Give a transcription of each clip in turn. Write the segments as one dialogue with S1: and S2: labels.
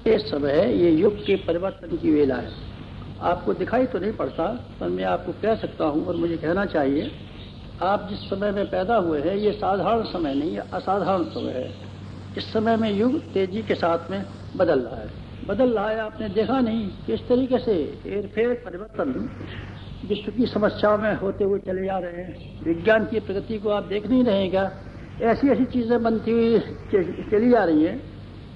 S1: ये समय है, ये युग के परिवर्तन की वेला है। आपको दिखाई तो नहीं पड़ता, पर मैं आपको कह सकता हूँ और मुझे कहना चाहिए, आप जिस समय में पैदा हुए हैं ये साधारण समय नहीं है, असाधारण समय है। इस समय में युग तेजी के साथ में बदल रहा है। आपने देखा नहीं किस तरीके से हेरफेर परिवर्तन विश्व की समस्याओं में होते हुए चले जा रहे हैं। विज्ञान की प्रगति को आप देख नहीं रहे क्या? ऐसी ऐसी चीजें बनती हुई चली जा रही हैं।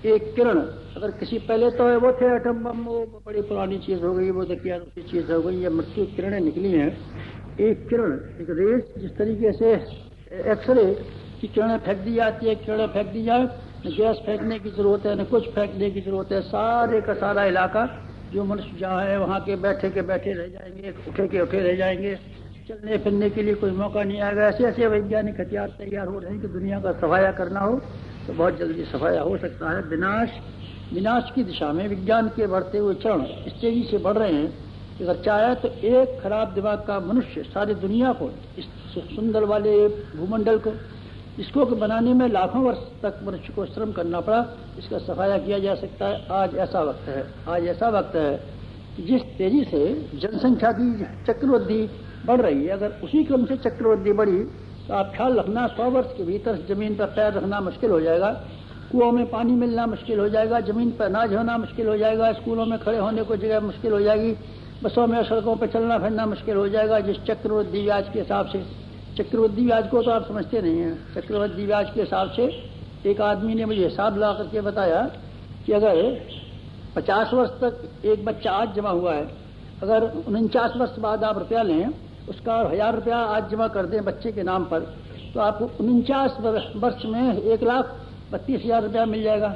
S1: एक किरण, अगर किसी पहले तो वो थे एटम बम, वो बड़ी पुरानी चीज हो गई, वो देखिए दूसरी चीज हो गई, ये मृत्यु किरणें निकली हैं। एक किरण, एक रेस, जिस तरीके से एक्सरे की किरणें फेंक दी जाती है, किरणें फेंक दी जाए, न गैस फेंकने की जरूरत है न कुछ फेंकने की जरूरत है। सारे का सारा इलाका जो मनुष्य जहाँ है वहाँ के बैठे रह जाएंगे, उठे रह जाएंगे, चलने फिरने के लिए कोई मौका नहीं आएगा। ऐसे ऐसे वैज्ञानिक हथियार तैयार हो रहे हैं कि दुनिया का सफाया करना हो तो बहुत जल्दी सफाया हो सकता है। विनाश की दिशा में विज्ञान के बढ़ते हुए चरण इस तेजी से बढ़ रहे हैं कि अगर चाहे तो एक खराब दिमाग का मनुष्य सारी दुनिया को, इस सुंदर वाले भूमंडल को, इसको बनाने में लाखों वर्ष तक मनुष्य को श्रम करना पड़ा, इसका सफाया किया जा सकता है। आज ऐसा वक्त है कि जिस तेजी से जनसंख्या की चक्रवृद्धि बढ़ रही है, अगर उसी क्रम से चक्रवृद्धि बढ़ी तो आप ख्याल रखना 100 वर्ष के भीतर जमीन पर पैर रखना मुश्किल हो जाएगा, कुओं में पानी मिलना मुश्किल हो जाएगा, जमीन पर अनाज होना मुश्किल हो जाएगा, स्कूलों में खड़े होने को जगह मुश्किल हो जाएगी, बसों में सड़कों पर चलना फिरना मुश्किल हो जाएगा। जिस चक्रवृद्धि ब्याज के हिसाब से, चक्रवृद्धि ब्याज को तो आप समझते नहीं हैं, चक्रवृद्धि ब्याज के हिसाब से एक आदमी ने मुझे हिसाब ला करके बताया कि अगर 50 वर्ष तक एक बच्चा आज जमा हुआ है, अगर 49 वर्ष बाद आप रुपया लें, उसका 1000 रुपया आज जमा कर दें बच्चे के नाम पर, तो आपको 49 वर्ष में 1,32,000 रुपया मिल जाएगा।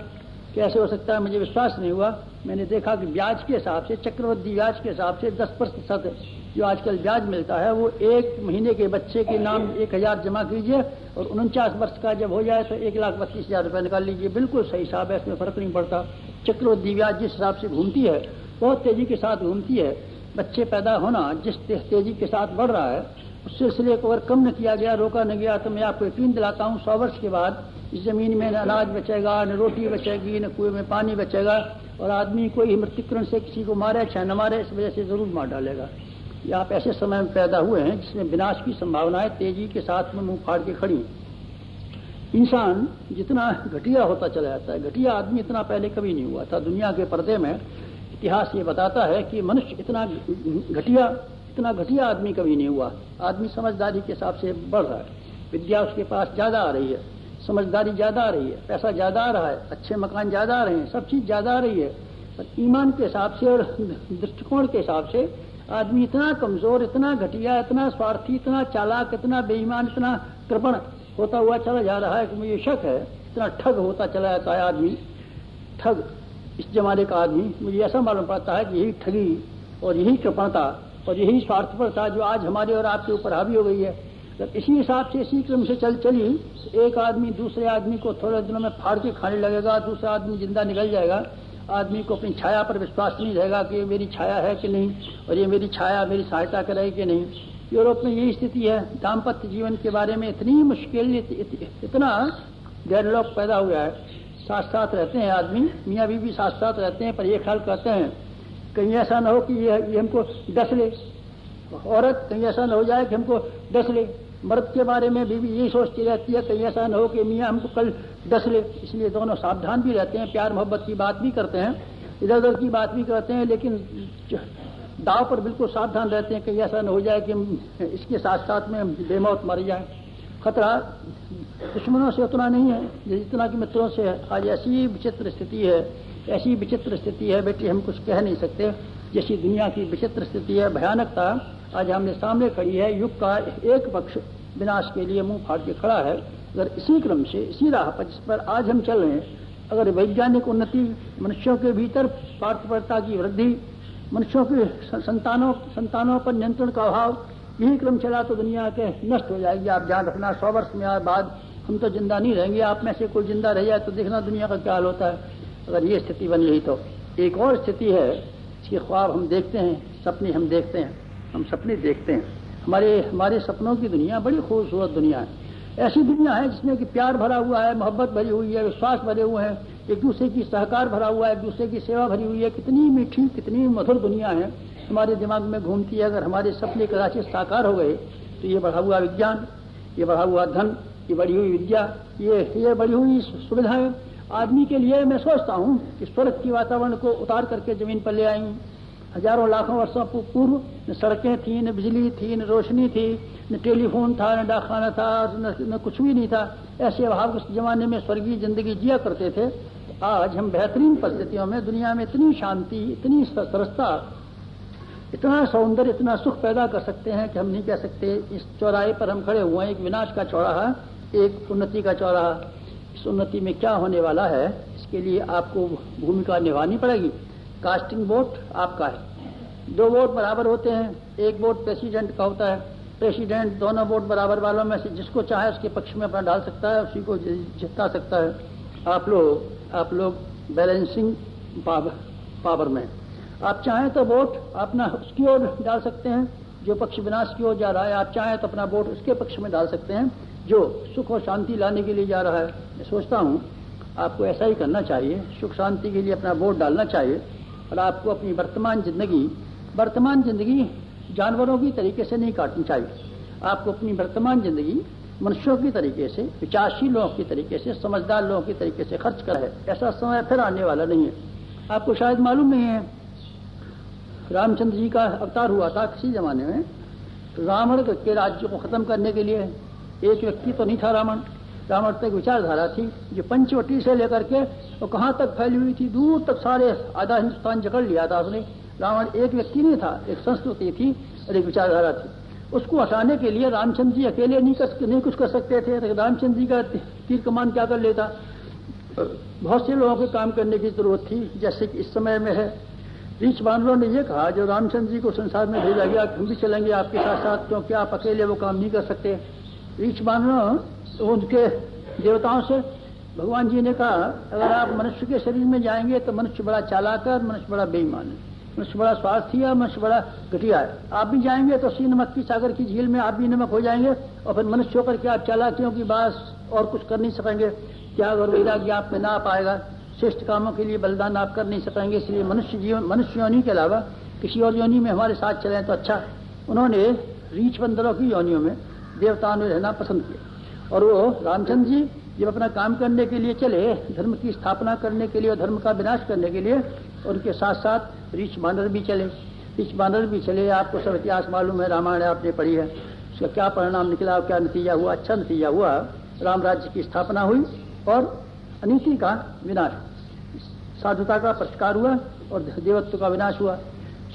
S1: कैसे हो सकता है? मुझे विश्वास नहीं हुआ। मैंने देखा कि ब्याज के हिसाब से, चक्रवृद्धि ब्याज के हिसाब से 10% जो आजकल ब्याज मिलता है, वो एक महीने के बच्चे के नाम 1,000 जमा कीजिए और 49 वर्ष का जब हो जाए तो 1,32,000 रुपया निकाल लीजिए। बिल्कुल सही हिसाब है, इसमें फर्क नहीं पड़ता। चक्रवृद्धि ब्याज जिस हिसाब से घूमती है, बहुत तेजी के साथ घूमती है। बच्चे पैदा होना जिस तेजी के साथ बढ़ रहा है, उस सिलसिले को अगर कम न किया गया, रोका न गया, तो मैं आपको यकीन दिलाता हूँ 100 वर्ष के बाद इस जमीन में न अनाज बचेगा, न रोटी बचेगी, न कुएं में पानी बचेगा, और आदमी कोई मृत्युकरण से किसी को मारे चाहे न मारे, इस वजह से जरूर मार डालेगा। ये आप ऐसे समय में पैदा हुए हैं जिसमें विनाश की संभावनाएं तेजी के साथ में मुंह फाड़ के खड़ी। इंसान जितना घटिया होता चला जाता है, घटिया आदमी इतना पहले कभी नहीं हुआ था दुनिया के पर्दे में। इतिहास ये बताता है कि मनुष्य इतना घटिया आदमी कभी नहीं हुआ। आदमी समझदारी के हिसाब से बढ़ रहा है, विद्या उसके पास ज्यादा आ रही है, समझदारी ज्यादा आ रही है, पैसा ज्यादा आ रहा है, अच्छे मकान ज्यादा आ रहे हैं, सब चीज ज्यादा आ रही है। पर ईमान के हिसाब से और दृष्टिकोण के हिसाब से आदमी इतना कमजोर, इतना घटिया, इतना स्वार्थी, इतना चालाक, इतना बेईमान, इतना कृपण होता हुआ चला जा रहा है कि मुझे शक है इतना ठग होता चला जाता है आदमी। ठग इस जमाने का आदमी, मुझे ऐसा मालूम पड़ता है कि यही ठगी और यही कृपणता और यही स्वार्थपरता जो आज हमारे और आपके ऊपर हावी हो गई है, जब इसी हिसाब से इसी क्रम से चली, एक आदमी दूसरे आदमी को थोड़े दिनों में फाड़ के खाने लगेगा, दूसरा आदमी जिंदा निकल जाएगा। आदमी को अपनी छाया पर विश्वास नहीं रहेगा कि मेरी छाया है कि नहीं, और ये मेरी छाया मेरी सहायता करेगी कि नहीं। यूरोप में यही स्थिति है। दाम्पत्य जीवन के बारे में इतनी मुश्किल, इतना गैरलोक पैदा हुआ है। साथ साथ रहते हैं आदमी, मियाँ बीवी साथ साथ रहते हैं, पर ये ख्याल करते हैं कहीं ऐसा न हो कि ये हमको डस ले, औरत कहीं ऐसा न हो जाए कि हमको डस ले। मर्द के बारे में बीवी यही सोचती रहती है कहीं ऐसा न हो कि मियाँ हमको कल डस ले। इसलिए दोनों सावधान भी रहते हैं, प्यार मोहब्बत की बात भी करते हैं, इधर उधर की बात भी करते हैं, लेकिन दाव पर बिल्कुल सावधान रहते हैं कहीं ऐसा न हो जाए कि इसके साथ साथ में बेमौत मर जाए। खतरा दुश्मनों से उतना नहीं है जितना कि मित्रों से है। आज ऐसी विचित्र स्थिति है बेटी, हम कुछ कह नहीं सकते। जैसी दुनिया की विचित्र स्थिति है, भयानकता आज हमने सामने खड़ी है। युग का एक पक्ष विनाश के लिए मुंह फाड़ के खड़ा है। अगर इसी क्रम से, इसी राह पर जिस पर आज हम चल रहे हैं, अगर वैज्ञानिक उन्नति, मनुष्यों के भीतर स्वार्थपरता की वृद्धि, मनुष्यों के संतानों पर नियंत्रण का अभाव, यही क्रम चला तो दुनिया के नष्ट हो जाएगी। आप ध्यान रखना, 100 वर्ष में बाद हम तो जिंदा नहीं रहेंगे। आप में से कोई जिंदा रह जाए तो देखना दुनिया का क्या हाल होता है अगर ये स्थिति बन गई तो। एक और स्थिति है, इसके ख्वाब हम देखते हैं, सपने हम देखते हैं, हम सपने देखते हैं। हमारे सपनों की दुनिया बड़ी खूबसूरत दुनिया है। ऐसी दुनिया है जिसमें कि प्यार भरा हुआ है, मोहब्बत भरी हुई है, विश्वास भरे हुए हैं, एक दूसरे की सहकार भरा हुआ है, एक दूसरे की सेवा भरी हुई है। कितनी मीठी, कितनी मधुर दुनिया है हमारे दिमाग में घूमती है। अगर हमारे सपने कदाचित साकार हो गए तो ये बढ़ा हुआ विज्ञान, ये बढ़ा हुआ धन, ये बढ़ी हुई विद्या, ये बढ़ी हुई सुविधाएं आदमी के लिए, मैं सोचता हूँ कि स्वर्ग की वातावरण को उतार करके जमीन पर ले आई। हजारों लाखों वर्षों पूर्व न सड़कें थी, न बिजली थी, न रोशनी थी, न टेलीफोन था, न डाकखाना था, न कुछ भी नहीं था। ऐसे अभाव के जमाने में स्वर्गीय जिंदगी जिया करते थे। आज हम बेहतरीन परिस्थितियों में, दुनिया में इतनी शांति, इतनी सरसता, इतना सौंदर्य, इतना सुख पैदा कर सकते हैं कि हम नहीं कह सकते। इस चौराहे पर हम खड़े हुए हैं, एक विनाश का चौराहा, एक उन्नति का चौराहा। इस उन्नति में क्या होने वाला है, इसके लिए आपको भूमिका निभानी पड़ेगी। कास्टिंग वोट आपका है। 2 वोट बराबर होते हैं, एक वोट प्रेसिडेंट का होता है। प्रेसिडेंट दोनों वोट बराबर वालों में से जिसको चाहे उसके पक्ष में अपना डाल सकता है, उसी को जिता सकता है। आप लोग बैलेंसिंग पावर में, आप चाहें तो वोट अपना उसकी ओर डाल सकते हैं जो पक्ष विनाश की ओर जा रहा है, आप चाहें तो अपना वोट उसके पक्ष में डाल सकते हैं जो सुख और शांति लाने के लिए जा रहा है। मैं सोचता हूँ आपको ऐसा ही करना चाहिए, सुख शांति के लिए अपना वोट डालना चाहिए। और आपको अपनी वर्तमान जिंदगी जानवरों की तरीके से नहीं काटनी चाहिए। आपको अपनी वर्तमान जिंदगी मनुष्यों की तरीके से, विचारशील लोगों की तरीके से, समझदार लोगों की तरीके से खर्च कर है। ऐसा समय फिर आने वाला नहीं है। आपको शायद मालूम नहीं है, रामचंद्र जी का अवतार हुआ था किसी जमाने में रावण के राज्य को खत्म करने के लिए। एक व्यक्ति तो नहीं था रावण तो एक विचारधारा थी जो पंचवटी से लेकर के वो कहाँ तक फैली हुई थी, दूर तक सारे आधा हिंदुस्तान जकड़ लिया था उसने। रावण एक व्यक्ति नहीं था, एक संस्कृति थी और एक विचारधारा थी। उसको हटाने के लिए रामचंद्र जी अकेले नहीं कुछ कर सकते थे। तो रामचंद्र जी का तीर कमान क्या कर लेता, बहुत से लोगों के काम करने की जरूरत थी। जैसे कि इस समय में है, रीछ बानरों ने यह कहा जो रामचंद्र जी को संसार में भेजा गया, हम भी चलेंगे आपके साथ साथ, क्योंकि आप अकेले वो काम नहीं कर सकते। रीछ बानरों उनके देवताओं से भगवान जी ने कहा, अगर आप मनुष्य के शरीर में जाएंगे तो मनुष्य बड़ा चालाक है, मनुष्य बड़ा बेईमान है, मनुष्य बड़ा स्वार्थी है, मनुष्य बड़ा घटिया है। आप भी जाएंगे तो सी नमक की सागर की झील में आप भी नमक हो जाएंगे और फिर मनुष्य होकर के आप चालाकियों की बात और कुछ कर नहीं सकेंगे। त्याग और वैराग्य आप में ना आ पाएगा, श्रेष्ठ कामों के लिए बलिदान आप कर नहीं सकेंगे। इसलिए मनुष्य योनि के अलावा किसी और योनि में हमारे साथ चलें तो अच्छा। उन्होंने रीछ बंदरों की योनियों में देवताओं में रहना पसंद किया और वो रामचंद्र जी जब अपना काम करने के लिए चले, धर्म की स्थापना करने के लिए और धर्म का विनाश करने के लिए, उनके साथ साथ रीछ बानर भी चले। आपको सब इतिहास मालूम है, रामायण आपने पढ़ी है, उसका क्या परिणाम निकला, क्या नतीजा हुआ। अच्छा नतीजा हुआ, राम राज्य की स्थापना हुई और अनीति का विनाश, साधुता का प्रतिकार हुआ और देवत्व का विनाश हुआ।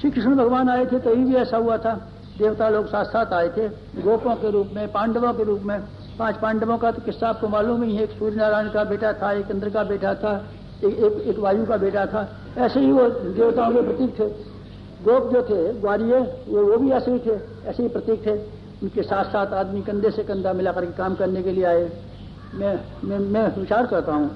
S1: श्री कृष्ण भगवान आए थे तो ये भी ऐसा हुआ था, देवता लोग साथ साथ आए थे, गोपों के रूप में, पांडवों के रूप में। 5 पांडवों का तो किस्सा आपको मालूम ही है, एक सूर्य नारायण का बेटा था, एक इंद्र का बेटा था, एक वायु का बेटा था। ऐसे ही वो देवताओं के प्रतीक थे। गोप जो थे, ग्वारिये, वो भी ऐसे ही थे, ऐसे ही प्रतीक थे। उनके साथ साथ आदमी कंधे से कंधा मिला करके काम करने के लिए आए। मैं विचार करता हूँ,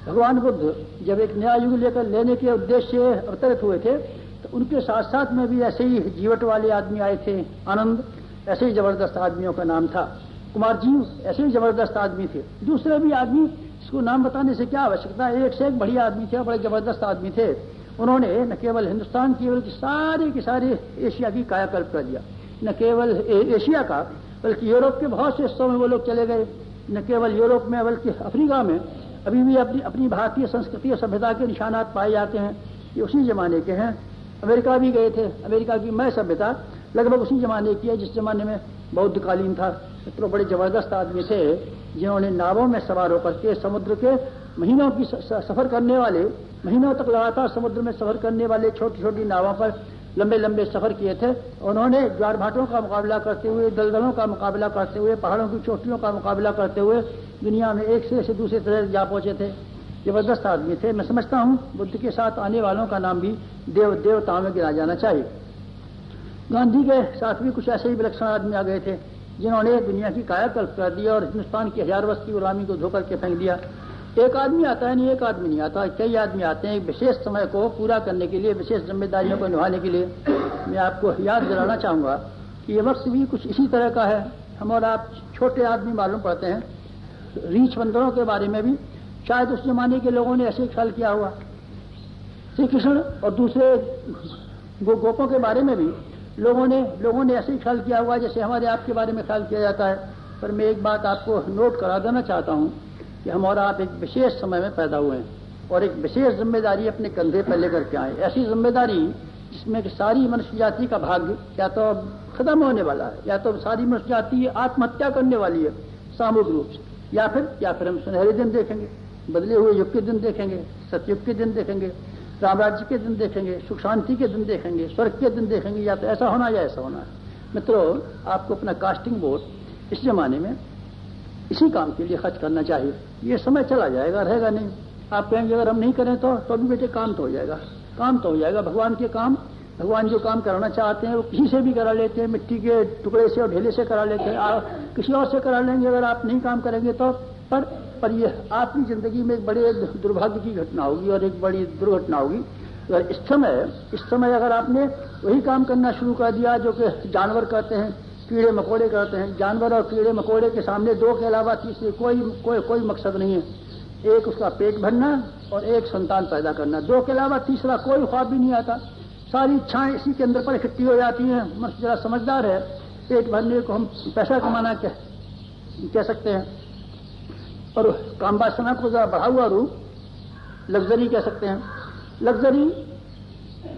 S1: भगवान बुद्ध जब एक नया युग लेने के उद्देश्य से अवतरित हुए थे तो उनके साथ साथ में भी ऐसे ही जीवट वाले आदमी आए थे। आनंद ऐसे ही जबरदस्त आदमियों का नाम था। कुमार जीव ऐसे ही जबरदस्त आदमी थे। दूसरे भी आदमी, इसको नाम बताने से क्या आवश्यकता है, एक से एक बढ़िया आदमी थे, बड़े जबरदस्त आदमी थे। उन्होंने न केवल हिंदुस्तान की बल्कि सारे के सारे एशिया की कायाकल्प कर दिया। न केवल एशिया का बल्कि यूरोप के बहुत से हिस्सों में वो लोग चले गए। न केवल यूरोप में बल्कि अफ्रीका में अभी भी अपनी भारतीय संस्कृति और सभ्यता के निशानात पाए जाते हैं। ये उसी जमाने के हैं। अमेरिका भी गए थे, अमेरिका की मय सभ्यता लगभग उसी जमाने की है जिस जमाने में बौद्धकालीन था। तो बड़े जबरदस्त आदमी थे जिन्होंने नावों में सवार होकर के समुद्र के महीनों की सफर करने वाले, महीनों तक लगातार समुद्र में सफर करने वाले छोटी छोटी नावों पर लंबे लंबे सफर किए थे। उन्होंने ज्वार भाटों का मुकाबला करते हुए, दलदलों का मुकाबला करते हुए, पहाड़ों की चोटियों का मुकाबला करते हुए दुनिया में एक से दूसरे तरह जा पहुंचे थे। जबरदस्त आदमी थे। मैं समझता हूँ बुद्ध के साथ आने वालों का नाम भी देवताओं में गिना जाना चाहिए। गांधी के साथ भी कुछ ऐसे ही विलक्षण आदमी आ गए थे जिन्होंने दुनिया की कायाकल्प कर दिया और हिंदुस्तान की 1000 वर्ष की गुलामी को धोकर के फेंक दिया। एक आदमी आता है नहीं, एक आदमी नहीं आता, कई आदमी आते हैं एक विशेष समय को पूरा करने के लिए, विशेष जिम्मेदारियों को निभाने के लिए। मैं आपको याद दिलाना चाहूंगा कि ये वक्त भी कुछ इसी तरह का है। हम और आप छोटे आदमी मालूम पड़ते हैं। रीछ बंदरों के बारे में भी शायद उस जमाने के लोगों ने ऐसे ख्याल किया हुआ। श्री कृष्ण और दूसरे गोपों के बारे में भी लोगों ने ऐसे ही ख्याल किया हुआ जैसे हमारे आपके बारे में ख्याल किया जाता है। पर मैं एक बात आपको नोट करा देना चाहता हूं कि हम और आप एक विशेष समय में पैदा हुए हैं और एक विशेष जिम्मेदारी अपने कंधे पर लेकर के आए। ऐसी जिम्मेदारी जिसमें कि सारी मनुष्य जाति का भाग्य या तो खत्म होने वाला है, या तो सारी मनुष्य जाति आत्महत्या करने वाली है सामूहिक रूप से, या फिर हम सुनहरे दिन देखेंगे, बदले हुए युग के दिन देखेंगे, सतयुग के दिन देखेंगे, रामराज्य के दिन देखेंगे, सुख शांति के दिन देखेंगे, स्वर्ग के दिन देखेंगे। या तो ऐसा होना या ऐसा होना है। मित्रों, आपको अपना कास्टिंग वोट इस जमाने में इसी काम के लिए खर्च करना चाहिए। ये समय चला जाएगा, रहेगा नहीं। आप कहेंगे अगर हम नहीं करें तो भी बेटे काम तो हो जाएगा, काम तो हो जाएगा। भगवान के काम, भगवान जो काम कराना चाहते हैं वो किसी से भी करा लेते हैं, मिट्टी के टुकड़े से और ढेले से करा लेते हैं, किसी और से करा लेंगे अगर आप नहीं काम करेंगे तो। पर ये आपकी जिंदगी में एक बड़े दुर्भाग्य की घटना होगी और एक बड़ी दुर्घटना होगी। अगर इस समय अगर आपने वही काम करना शुरू कर दिया जो कि जानवर करते हैं, कीड़े मकोड़े करते हैं। जानवर और कीड़े मकोड़े के सामने दो के अलावा तीसरे कोई मकसद नहीं है। एक उसका पेट भरना और एक संतान पैदा करना, दो के अलावा तीसरा कोई ख्वाब भी नहीं आता। सारी इच्छाएं इसी के अंदर पर इकट्ठी हो जाती हैं। मनुष्य जरा समझदार है, पेट भरने को हम पैसा कमाना कह सकते हैं, और काम वासना को जरा बढ़ा हुआ रूप लग्जरी कह सकते हैं।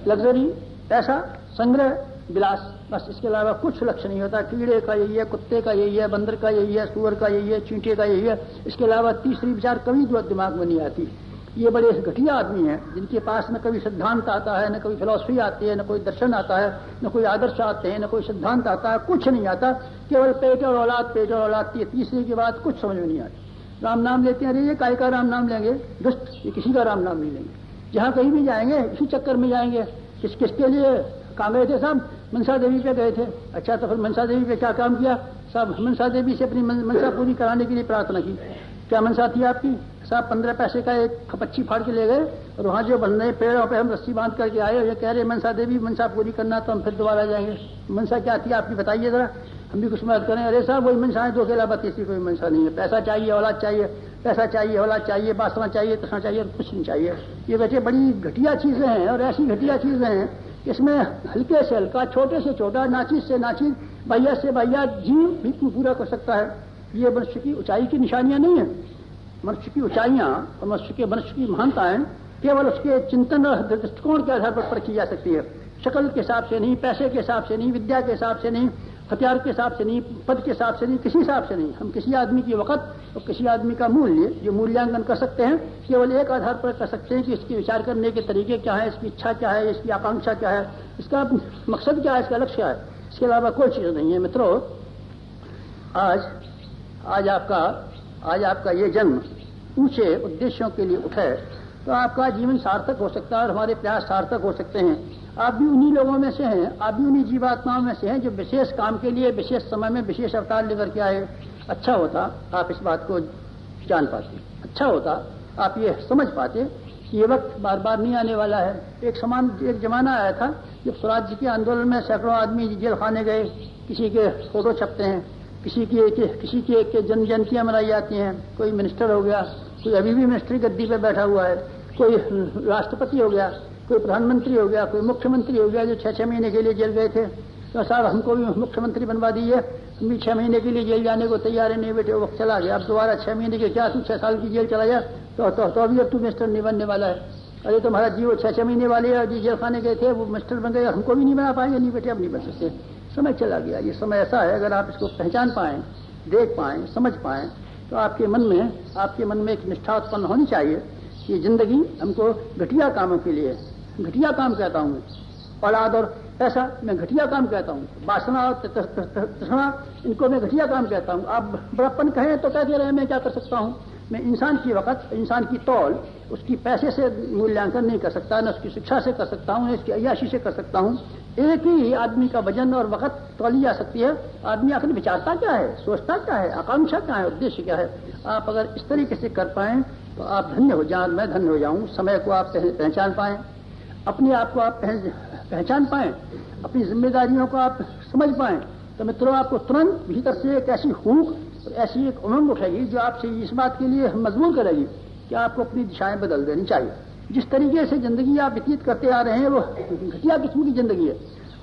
S1: लग्जरी पैसा, संग्रह, विलास, बस इसके अलावा कुछ लक्ष्य नहीं होता। कीड़े का यही है, कुत्ते का यही है, बंदर का यही है, सुअर का यही है, चींटे का यही है। इसके अलावा तीसरी विचार कभी दिमाग में नहीं आती। ये बड़े घटिया आदमी हैं जिनके पास न कभी सिद्धांत आता है, न कभी फिलॉसफी आती है, न कोई दर्शन आता है, न कोई आदर्श आते हैं, न कोई सिद्धांत आता है, कुछ नहीं आता। केवल पेट और औलाद, तीसरी के बाद कुछ समझ में नहीं आती। राम नाम लेते हैं, अरे ये काय का राम नाम लेंगे, दुष्ट, ये किसी का राम नाम नहीं लेंगे। जहां कहीं भी जाएंगे इसी चक्कर में जाएंगे। किसके लिए कहाँ गए थे साहब? मनसा देवी पे गए थे। अच्छा, तो फिर मनसा देवी पे क्या काम किया साहब? मनसा देवी से अपनी मनसा पूरी कराने के लिए प्रार्थना की। क्या मनसा थी आपकी साहब? 15 पैसे का एक खपच्ची फाड़ के ले गए और वहां जो बन रहे पेड़ों पे हम रस्सी बांध करके आए। ये कह रहे मनसा देवी मनसा पूरी करना, तो हम फिर दोबारा जाएंगे। मनसा क्या थी आपकी, बताइए जरा, हम भी कुछ मदद करें। अरे साहब वही मनसा है, दो के अलावा तीसरी कोई मनसा नहीं है। पैसा चाहिए, औलाद चाहिए, पैसा चाहिए, औलाद चाहिए, बासना चाहिए, तृष्णा चाहिए, कुछ नहीं चाहिए। ये बेटे बड़ी घटिया चीजें हैं, और ऐसी घटिया चीजें हैं इसमें हल्के से हल्का, छोटे से छोटा, नाचीज से नाचीज, भैया से भैया जीव भी पूरा कर सकता है। ये मनुष्य की ऊंचाई की निशानियां नहीं है। मनुष्य की ऊंचाइयां और मनुष्य की महानताएं केवल उसके चिंतन और दृष्टिकोण के आधार पर की जा सकती है। शक्ल के हिसाब से नहीं, पैसे के हिसाब से नहीं, विद्या के हिसाब से नहीं, हथियार के हिसाब से नहीं, पद के हिसाब से नहीं, किसी हिसाब से नहीं। हम किसी आदमी की वक़्त और किसी आदमी का मूल्य, जो मूल्यांकन कर सकते हैं, केवल एक आधार पर कर सकते हैं कि इसकी विचार करने के तरीके क्या है, इसकी इच्छा क्या है, इसकी आकांक्षा क्या है, इसका मकसद क्या है, इसका लक्ष्य क्या है। इसके अलावा कोई चीज नहीं है। मित्रों, आज आपका ये जन्म ऊंचे उद्देश्यों के लिए उठे तो आपका जीवन सार्थक हो सकता है और हमारे प्रयास सार्थक हो सकते हैं। आप भी उन्हीं लोगों में से हैं, आप भी उन्हीं जीवात्माओं में से हैं जो विशेष काम के लिए विशेष समय में विशेष अवतार लेकर के आए। अच्छा होता आप इस बात को जान पाते, अच्छा होता आप ये समझ पाते कि ये वक्त बार बार नहीं आने वाला है। एक जमाना आया था जब स्वराज्य के आंदोलन में सैकड़ों आदमी जेल खाने गए। किसी के फोटो छपते हैं, किसी की जन्म जयंतियां मनाई जाती हैं। कोई मिनिस्टर हो गया, कोई अभी भी मिनिस्ट्री गद्दी पे बैठा हुआ है, कोई राष्ट्रपति हो गया, कोई प्रधानमंत्री हो गया, कोई मुख्यमंत्री हो गया जो 6-6 महीने के लिए जेल गए थे। तो साहब हमको भी मुख्यमंत्री बनवा दीजिए, हम भी 6 महीने के लिए जेल जाने को तैयार है। नहीं बेटे, वो वक्त चला गया, अब दोबारा 6 महीने के क्या, तू 6 साल की जेल चला जा तो अभी अब तू मिनिस्टर नहीं बनने वाला है। अरे तुम्हारा जी वो 6-6 महीने वाले जी जेल खाने गए थे, वो मिनिस्टर बन गए, हमको भी नहीं बना पाएंगे। नहीं बेटे, अब नहीं बन सकते, समय चला गया। ये समय ऐसा है, अगर आप इसको पहचान पाएं, देख पाएं, समझ पाएं, तो आपके मन में एक निष्ठा उत्पन्न होनी चाहिए कि जिंदगी हमको घटिया कामों के लिए, घटिया काम कहता हूँ, औलाद और पैसा मैं घटिया काम कहता हूँ, वासना और तृष्णा इनको मैं घटिया काम कहता हूँ। आप बड़प्पन कहें तो कहते रहे, मैं क्या कर सकता हूँ। मैं इंसान की वक़्त, इंसान की तौल उसकी पैसे से मूल्यांकन नहीं कर सकता, न उसकी शिक्षा से कर सकता हूँ, न इसकी अय्याशी से कर सकता हूँ। एक ही आदमी का वजन और वक़्त तौली जा सकती है। आदमी आखिर विचारता क्या है, सोचता क्या है, आकांक्षा क्या है, उद्देश्य क्या है। आप अगर इस तरीके से कर पाएं तो आप धन्य हो जाएं, मैं धन्य हो जाऊं। समय को आप पहचान पाएं, अपने आप को आप पहचान पाएं, अपनी जिम्मेदारियों को आप समझ पाएं, तो मित्रों आपको तुरंत भीतर से एक ऐसी हूक और ऐसी एक उमंग उठेगी जो आपसे इस बात के लिए मजबूर करेगी कि आपको अपनी दिशाएं बदल देनी चाहिए। जिस तरीके से जिंदगी आप व्यतीत करते आ रहे हैं वो घटिया किस्म की जिंदगी है।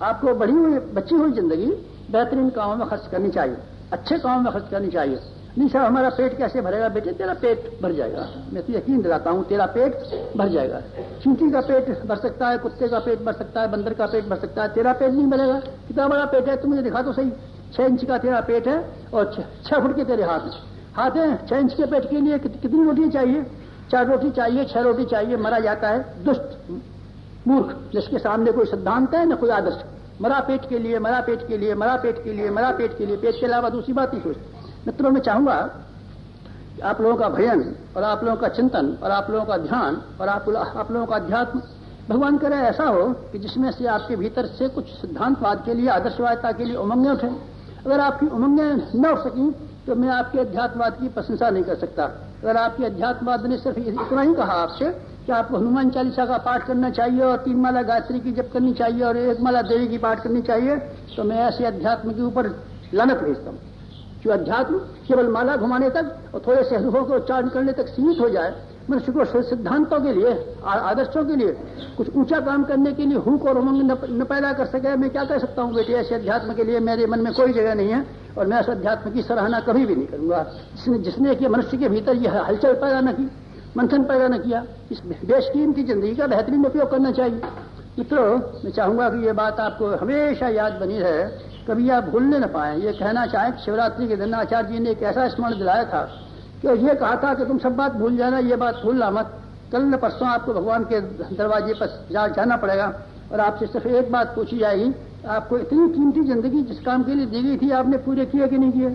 S1: आपको बढ़ी हुई बची हुई जिंदगी बेहतरीन कामों में खर्च करनी चाहिए, अच्छे कामों में खर्च करनी चाहिए। नहीं साहब हमारा पेट कैसे भरेगा? बेटे तेरा पेट भर जाएगा, मैं तो यकीन दिलाता हूँ तेरा पेट भर जाएगा। चींटी का पेट भर सकता है, कुत्ते का पेट भर सकता है, बंदर का पेट भर सकता है, तेरा पेट नहीं भरेगा। कितना बड़ा पेट है? तुम मुझे दिखा तो सही। 6 इंच का तेरा पेट है और 6 फुट के तेरे हाथ है। 6 इंच के पेट के लिए कितनी रोटी चाहिए? 4 रोटी चाहिए, 6 रोटी चाहिए। मरा जाता है दुष्ट मूर्ख जिसके सामने कोई सिद्धांत है न कोई आदर्श। मरा पेट के लिए, मरा पेट के लिए, मरा पेट के लिए, मरा पेट के लिए, पेट के अलावा दूसरी बात नहीं सोचते। मित्रों मैं चाहूंगा कि आप लोगों का भजन और आप लोगों का चिंतन और आप लोगों का ध्यान और आप लोगों का अध्यात्म भगवान करे ऐसा हो कि जिसमें से आपके भीतर से कुछ सिद्धांतवाद के लिए, आदर्शवादिता के लिए उमंगें उठे। अगर आपकी उमंगें न उठ सकी तो मैं आपके अध्यात्मवाद की प्रशंसा नहीं कर सकता। अगर आपके अध्यात्मवाद ने सिर्फ इतना ही कहा आपसे कि आपको हनुमान चालीसा का पाठ करना चाहिए और 3 माला गायत्री की जप करनी चाहिए और 1 माला देवी की पाठ करनी चाहिए, तो मैं ऐसे अध्यात्म के ऊपर लानत भेजता हूँ। जो अध्यात्म केवल माला घुमाने तक और थोड़े से हरूफों को उच्चारण करने तक सीमित हो जाए, मनुष्य को सिद्धांतों के लिए, आदर्शों के लिए, कुछ ऊंचा काम करने के लिए हुक और उमंग न पैदा कर सके, मैं क्या कह सकता हूँ बेटे? ऐसे अध्यात्म के लिए मेरे मन में कोई जगह नहीं है और मैं इस अध्यात्म की सराहना कभी भी नहीं करूंगा जिसने कि मनुष्य के भीतर यह हलचल पैदा न की, मंथन पैदा न किया। इस बेशकीमती जिंदगी का बेहतरीन उपयोग करना चाहिए। मित्रों मैं चाहूंगा कि यह बात आपको हमेशा याद बनी रहे, कभी आप भूलने न पाए। ये कहना चाहें कि शिवरात्रि के दिन आचार्य जी ने एक ऐसा स्मरण दिलाया था कि ये कहा था कि तुम सब बात भूल जाना, ये बात भूलना मत। कल न परसों आपको भगवान के दरवाजे पर जाना पड़ेगा और आपसे सिर्फ एक बात पूछी जाएगी, आपको इतनी कीमती जिंदगी जिस काम के लिए दी गई थी आपने पूरे किए कि नहीं किए?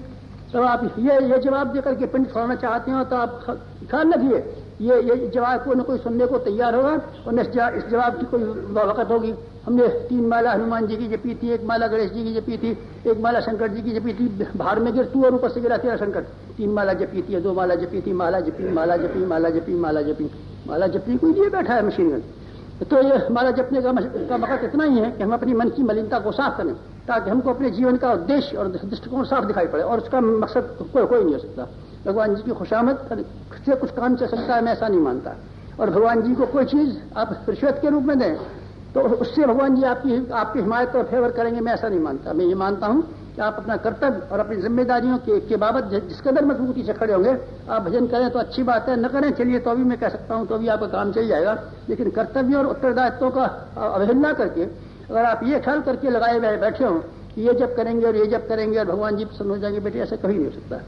S1: तो आप ये जवाब देकर के पिंड छोड़ना चाहते हो तो आप ख्याल रखिए ये जवाब को न कोई सुनने को तैयार होगा और न इस जवाब की कोई वक़्त होगी। हमने 3 माला हनुमान जी की जपी थी, 1 माला गणेश जी की जपी थी, 1 माला शंकर जी की जपी थी, बाहर में गिर तू और ऊपर से गिरा तेरा संकट। 3 माला जपी थी, 2 माला जपी थी, माला जपी, माला जपी, माला जपी, माला जपी, माला जपी कोई लिए बैठा है मशीन गन। तो ये माला जपने का वक़्त इतना ही है कि हम अपनी मन की मलिनता को साफ करें ताकि हमको अपने जीवन का उद्देश्य और दृष्टिकोण साफ दिखाई पड़े और उसका मकसद कोई नहीं हो सकता। भगवान जी की खुशामद से कुछ काम चल सकता है, मैं ऐसा नहीं मानता। और भगवान जी को कोई चीज आप रिश्वत के रूप में दें तो उससे भगवान जी आपकी हिमायत और फेवर करेंगे, मैं ऐसा नहीं मानता। मैं ये मानता हूं कि आप अपना कर्तव्य और अपनी जिम्मेदारियों के बाबत जिस कदर मजबूती से खड़े होंगे, आप भजन करें तो अच्छी बात है, न करें चलिए तो भी मैं कह सकता हूं तो भी आपका काम चल जाएगा। लेकिन कर्तव्य और उत्तरदायित्वों का अवहेलना करके अगर आप ये ख्याल करके लगाए हुए बैठे हो कि ये जब करेंगे और ये जब करेंगे और भगवान जी प्रसन्न हो जाएंगे, बेटे ऐसा कभी नहीं हो सकता।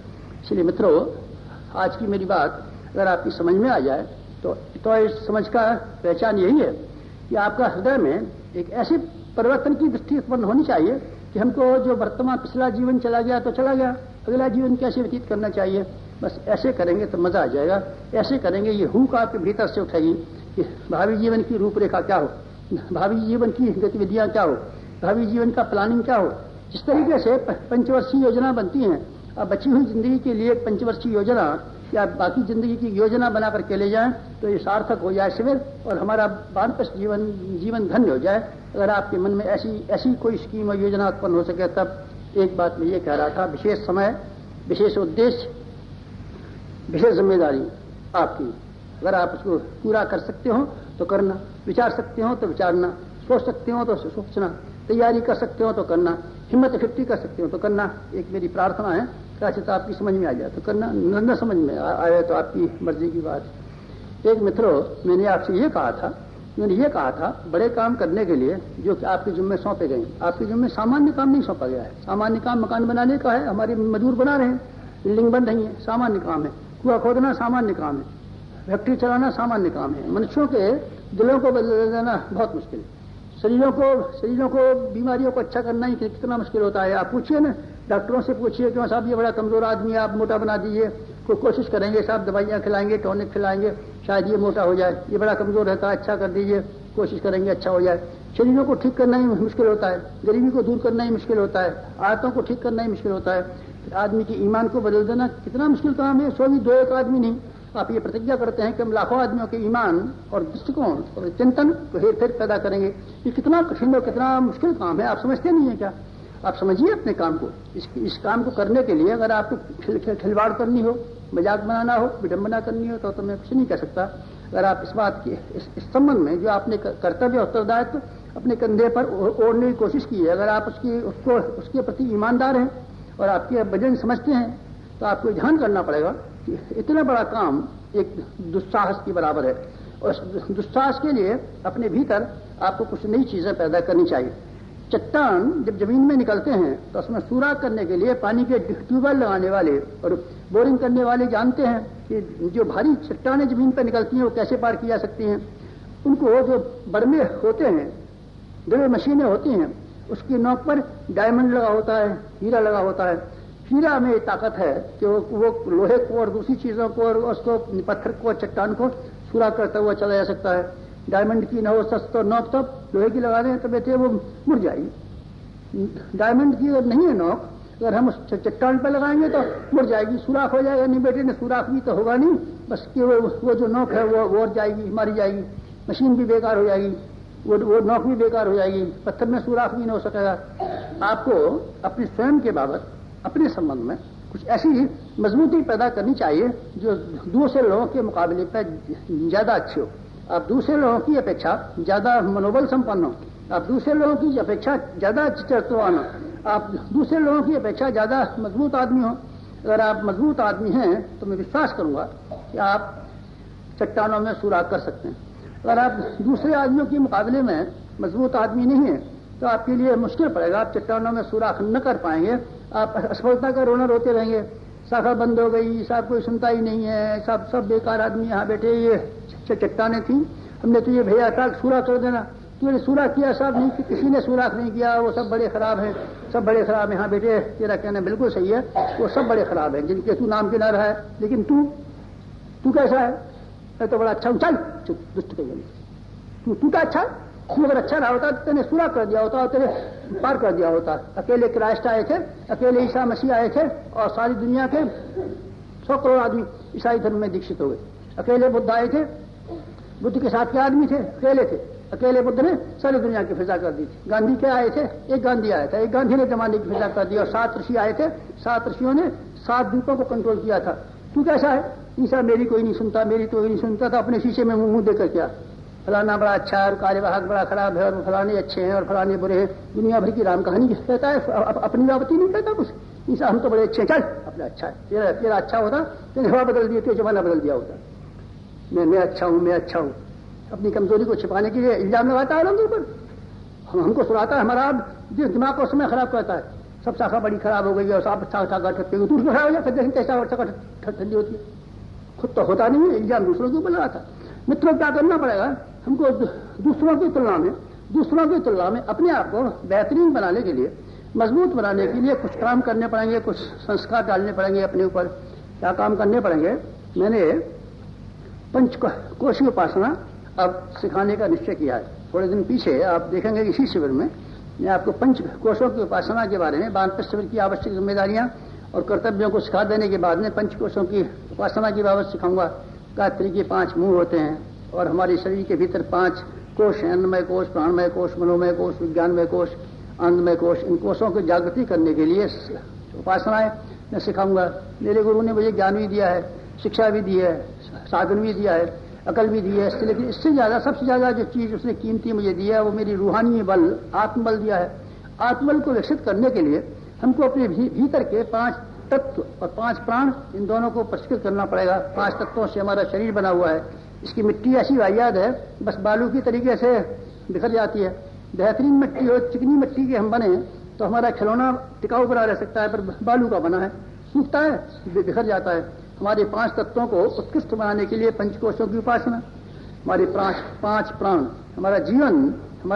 S1: इसलिए मित्रों आज की मेरी बात अगर आपकी समझ में आ जाए तो इस समझ का पहचान यही है कि आपका हृदय में एक ऐसे परिवर्तन की दृष्टि उत्पन्न होनी चाहिए कि हमको जो वर्तमान पिछला जीवन चला गया तो चला गया, अगला जीवन कैसे व्यतीत करना चाहिए, बस ऐसे करेंगे तो मजा आ जाएगा। ऐसे करेंगे ये हुक आपके भीतर से उठेगी कि भावी जीवन की रूपरेखा क्या हो, भावी जीवन की गतिविधियां क्या हो, भावी जीवन का प्लानिंग क्या हो। जिस तरीके से 5 योजना बनती है, अब बची हुई जिंदगी के लिए 5 योजना या बाकी जिंदगी की योजना बना करके ले जाएं तो ये सार्थक हो जाए शिविर और हमारा वानप्रस्थ जीवन धन्य हो जाए। अगर आपके मन में ऐसी कोई स्कीम और योजना उत्पन्न हो सके तब एक बात मैं ये कह रहा था, विशेष समय, विशेष उद्देश्य, विशेष जिम्मेदारी आपकी। अगर आप उसको पूरा कर सकते हो तो करना, विचार सकते हो तो विचारना, सोच सकते हो तो सोचना, तैयारी कर सकते हो तो करना, हिम्मत इकट्ठी कर सकते हो तो करना। एक मेरी प्रार्थना है, तो आपकी समझ में आ जाए तो करना, न समझ में आए तो आपकी मर्जी की बात। एक मित्रों मैंने आपसे ये कहा था बड़े काम करने के लिए जो कि आपके जिम्मे सौंपे गए, आपके जिम्मे सामान्य काम नहीं सौंपा गया है। सामान्य काम मकान बनाने का है, हमारे मजदूर बना रहे हैं, बिल्डिंग बन रही है, सामान्य काम है। कुआं खोदना सामान्य काम है, फैक्ट्री चलाना सामान्य काम है। मनुष्यों के दिलों को बदल देना बहुत मुश्किल है। शरीरों को बीमारियों को अच्छा करना ही कितना मुश्किल होता है। आप पूछिए ना, डॉक्टरों से पूछिए कि साहब ये बड़ा कमजोर आदमी है, आप मोटा बना दीजिए, कोशिश करेंगे साहब, दवाइयां खिलाएंगे, टॉनिक खिलाएंगे, शायद ये मोटा हो जाए। ये बड़ा कमजोर रहता है, अच्छा कर दीजिए, कोशिश करेंगे अच्छा हो जाए। शरीरों को ठीक करना ही मुश्किल होता है, गरीबी को दूर करना ही मुश्किल होता है, आदतों को ठीक करना ही मुश्किल होता है। आदमी के ईमान को बदल देना कितना मुश्किल काम है। 100 भी 2-1 आदमी नहीं, आप ये प्रतिज्ञा करते हैं कि हम लाखों आदमियों के ईमान और दृष्टिकोण और चिंतन को हेर फेर पैदा करेंगे। ये कितना कठिन और कितना मुश्किल काम है, आप समझते नहीं है क्या? आप समझिए अपने काम को। इस काम को करने के लिए अगर आपको खिलवाड़ करनी हो, मजाक बनाना हो, विडंबना करनी हो तो मैं कुछ नहीं कह सकता। अगर आप इस बात की इस संबंध में जो आपने कर्तव्य उत्तरदायित्व अपने कंधे पर ओढ़ने की कोशिश की है, अगर आप उसके प्रति ईमानदार हैं और आपके वजन समझते हैं, तो आपको ध्यान करना पड़ेगा कि इतना बड़ा काम एक दुस्साहस के बराबर है, और दुस्साहस के लिए अपने भीतर आपको कुछ नई चीजें पैदा करनी चाहिए। चट्टान जब जमीन में निकलते हैं तो उसमें सुराख करने के लिए पानी के ट्यूबवेल लगाने वाले और बोरिंग करने वाले जानते हैं कि जो भारी चट्टानें जमीन पर निकलती हैं वो कैसे पार की जा सकती हैं। उनको जो बर्मे होते हैं, जो मशीनें होती हैं, उसकी नोक पर डायमंड लगा होता है, हीरा लगा होता है। हीरा में ताकत है कि वो लोहे को और दूसरी चीजों को और उसको पत्थर को, चट्टान को सुराख करता हुआ चला जा सकता है। डायमंड की न हो सस्ता नोक, तब लोहे की लगा दें तो बेटे वो मुड़ जाएगी। डायमंड की अगर नहीं है नोक, अगर हम उस चट्टान पर लगाएंगे तो मुड़ जाएगी, सुराख हो जाएगा। नहीं बेटे ने सुराख भी तो होगा नहीं, बस कि वो जो नोक है वो जाएगी, मारी जाएगी, मशीन भी बेकार हो जाएगी, वो नोक भी बेकार हो जाएगी, पत्थर में सुराख भी नहीं हो सकेगा। आपको अपने स्वयं के बाबत, अपने संबंध में कुछ ऐसी मजबूती पैदा करनी चाहिए जो दूसरे लोगों के मुकाबले पर ज्यादा अच्छी हो। आप दूसरे लोगों की अपेक्षा ज्यादा मनोबल संपन्न हो, आप दूसरे लोगों की अपेक्षा ज्यादा चरित्रवान हो, आप दूसरे लोगों की अपेक्षा ज्यादा मजबूत आदमी हो। अगर आप मजबूत आदमी हैं तो मैं विश्वास करूंगा कि आप चट्टानों में सुराख कर सकते हैं। अगर आप दूसरे आदमियों के मुकाबले में मजबूत आदमी नहीं है तो आपके लिए मुश्किल पड़ेगा, आप चट्टानों में सुराख न कर पाएंगे। आप असफलता का रोना रोते रहेंगे, शाखा बंद हो गई, साहब कोई सुनता ही नहीं है, सब बेकार आदमी यहाँ बैठे, ये चट्टानें थी, हमने तुझे भेजा था सुराख कर देना, तूने सुराख किया साहब? नहीं, किसी ने सुराख नहीं किया, वो सब बड़े खराब हैं, सब बड़े खराब यहाँ बैठे। तेरा कहना बिल्कुल सही है, वो सब बड़े खराब हैं जिनके तू नाम गिना रहा है, लेकिन तू कैसा है? मैं तो बड़ा अच्छा हूँ। चल दुष्ट कहिए, तू क्या अच्छा? तू अगर अच्छा रहा होता तो तेने सुराख कर दिया होता और तेरे पार कर दिया होता। अकेले क्राइस्ट आए थे, अकेले ईसा मसीह आए थे और सारी दुनिया के 100 करोड़ आदमी ईसाई धर्म में दीक्षित हो गए। अकेले बुद्ध आए थे, बुद्ध के साथ के आदमी थे, अकेले थे, अकेले बुद्ध ने सारी दुनिया की फिजा कर दी थी। गांधी क्या आए थे? एक गांधी आया था, एक गांधी ने जमाने की फिजा कर दी। और 7 ऋषि आए थे, 7 ऋषियों ने 7 द्वीपों को कंट्रोल किया था। तू कैसा है? ईसा मेरी कोई नहीं सुनता, मेरी तो कोई नहीं सुनता था, अपने शीशे में मुंह देकर क्या, फलाना बड़ा अच्छा है और कार्यवाहक बड़ा खराब है और फलाने अच्छे हैं और फलाने बुरे हैं। दुनिया भर की राम कहानी कहता है, अपनी बाबत ही नहीं कहता कुछ। ईसा हम तो बड़े अच्छे हैं, चल अपना अच्छा है, तेरा अच्छा होता तेरे हवा बदल दिए, तेरे जमाना बदल दिया होता। मैं अच्छा हूँ, मैं अच्छा हूँ, अपनी कमजोरी को छिपाने के लिए इल्जाम लगाता है लोगों पर, हमको सुनाता है, हमारा दिमाग को समय खराब करता है। सब शाखा बड़ी खराब हो गई और सब शाखा ठंडी हो जाए, कैसा ठंडी होती है, खुद तो होता नहीं है, इल्जाम दूसरों के ऊपर लगाता। मित्रों क्या करना पड़ेगा हमको? दूसरों की तुलना में अपने आप को बेहतरीन बनाने के लिए, मजबूत बनाने के लिए कुछ काम करने पड़ेंगे, कुछ संस्कार डालने पड़ेंगे अपने ऊपर। क्या काम करने पड़ेंगे? मैंने पंचकोशी उपासना अब सिखाने का निश्चय किया है। थोड़े दिन पीछे आप देखेंगे इसी शिविर में मैं आपको पंचकोशों की उपासना के बारे में, वानप्रस्थ शिविर की आवश्यक जिम्मेदारियां और कर्तव्यों को सिखा देने के बाद में पंचकोशों की उपासना की बाबत सिखाऊंगा। गायत्री के 5 मुंह होते हैं और हमारे शरीर के भीतर 5 कोश हैं, अन्नमय कोश, प्राणमय कोश, मनोमय कोश, विज्ञानमय कोश, आनंदमय कोश। इन कोशों की जागृति करने के लिए उपासनाएं मैं सिखाऊंगा। मेरे गुरु ने मुझे ज्ञान भी दिया है, शिक्षा भी दी है, साधन भी दिया है, अकल भी दी है, लेकिन इससे ज्यादा, सबसे ज्यादा जो चीज उसने कीमती मुझे दी है वो मेरी रूहानी बल, आत्मबल दिया है। आत्मबल को विकसित करने के लिए हमको अपने भीतर के 5 तत्व और 5 प्राण, इन दोनों को परिष्कृत करना पड़ेगा। 5 तत्वों से हमारा शरीर बना हुआ है। इसकी मिट्टी ऐसी वाहियात है, बस बालू की तरीके से बिखर जाती है। बेहतरीन मिट्टी हो, चिकनी मिट्टी के हम बने तो हमारा खिलौना टिकाऊ बना रह सकता है, पर बालू का बना है, सूखता है, बिखर जाता है। हमारे 5 तत्वों को उत्कृष्ट बनाने के लिए पंचकोशों की उपासना, हमारे 5 प्राण, हमारा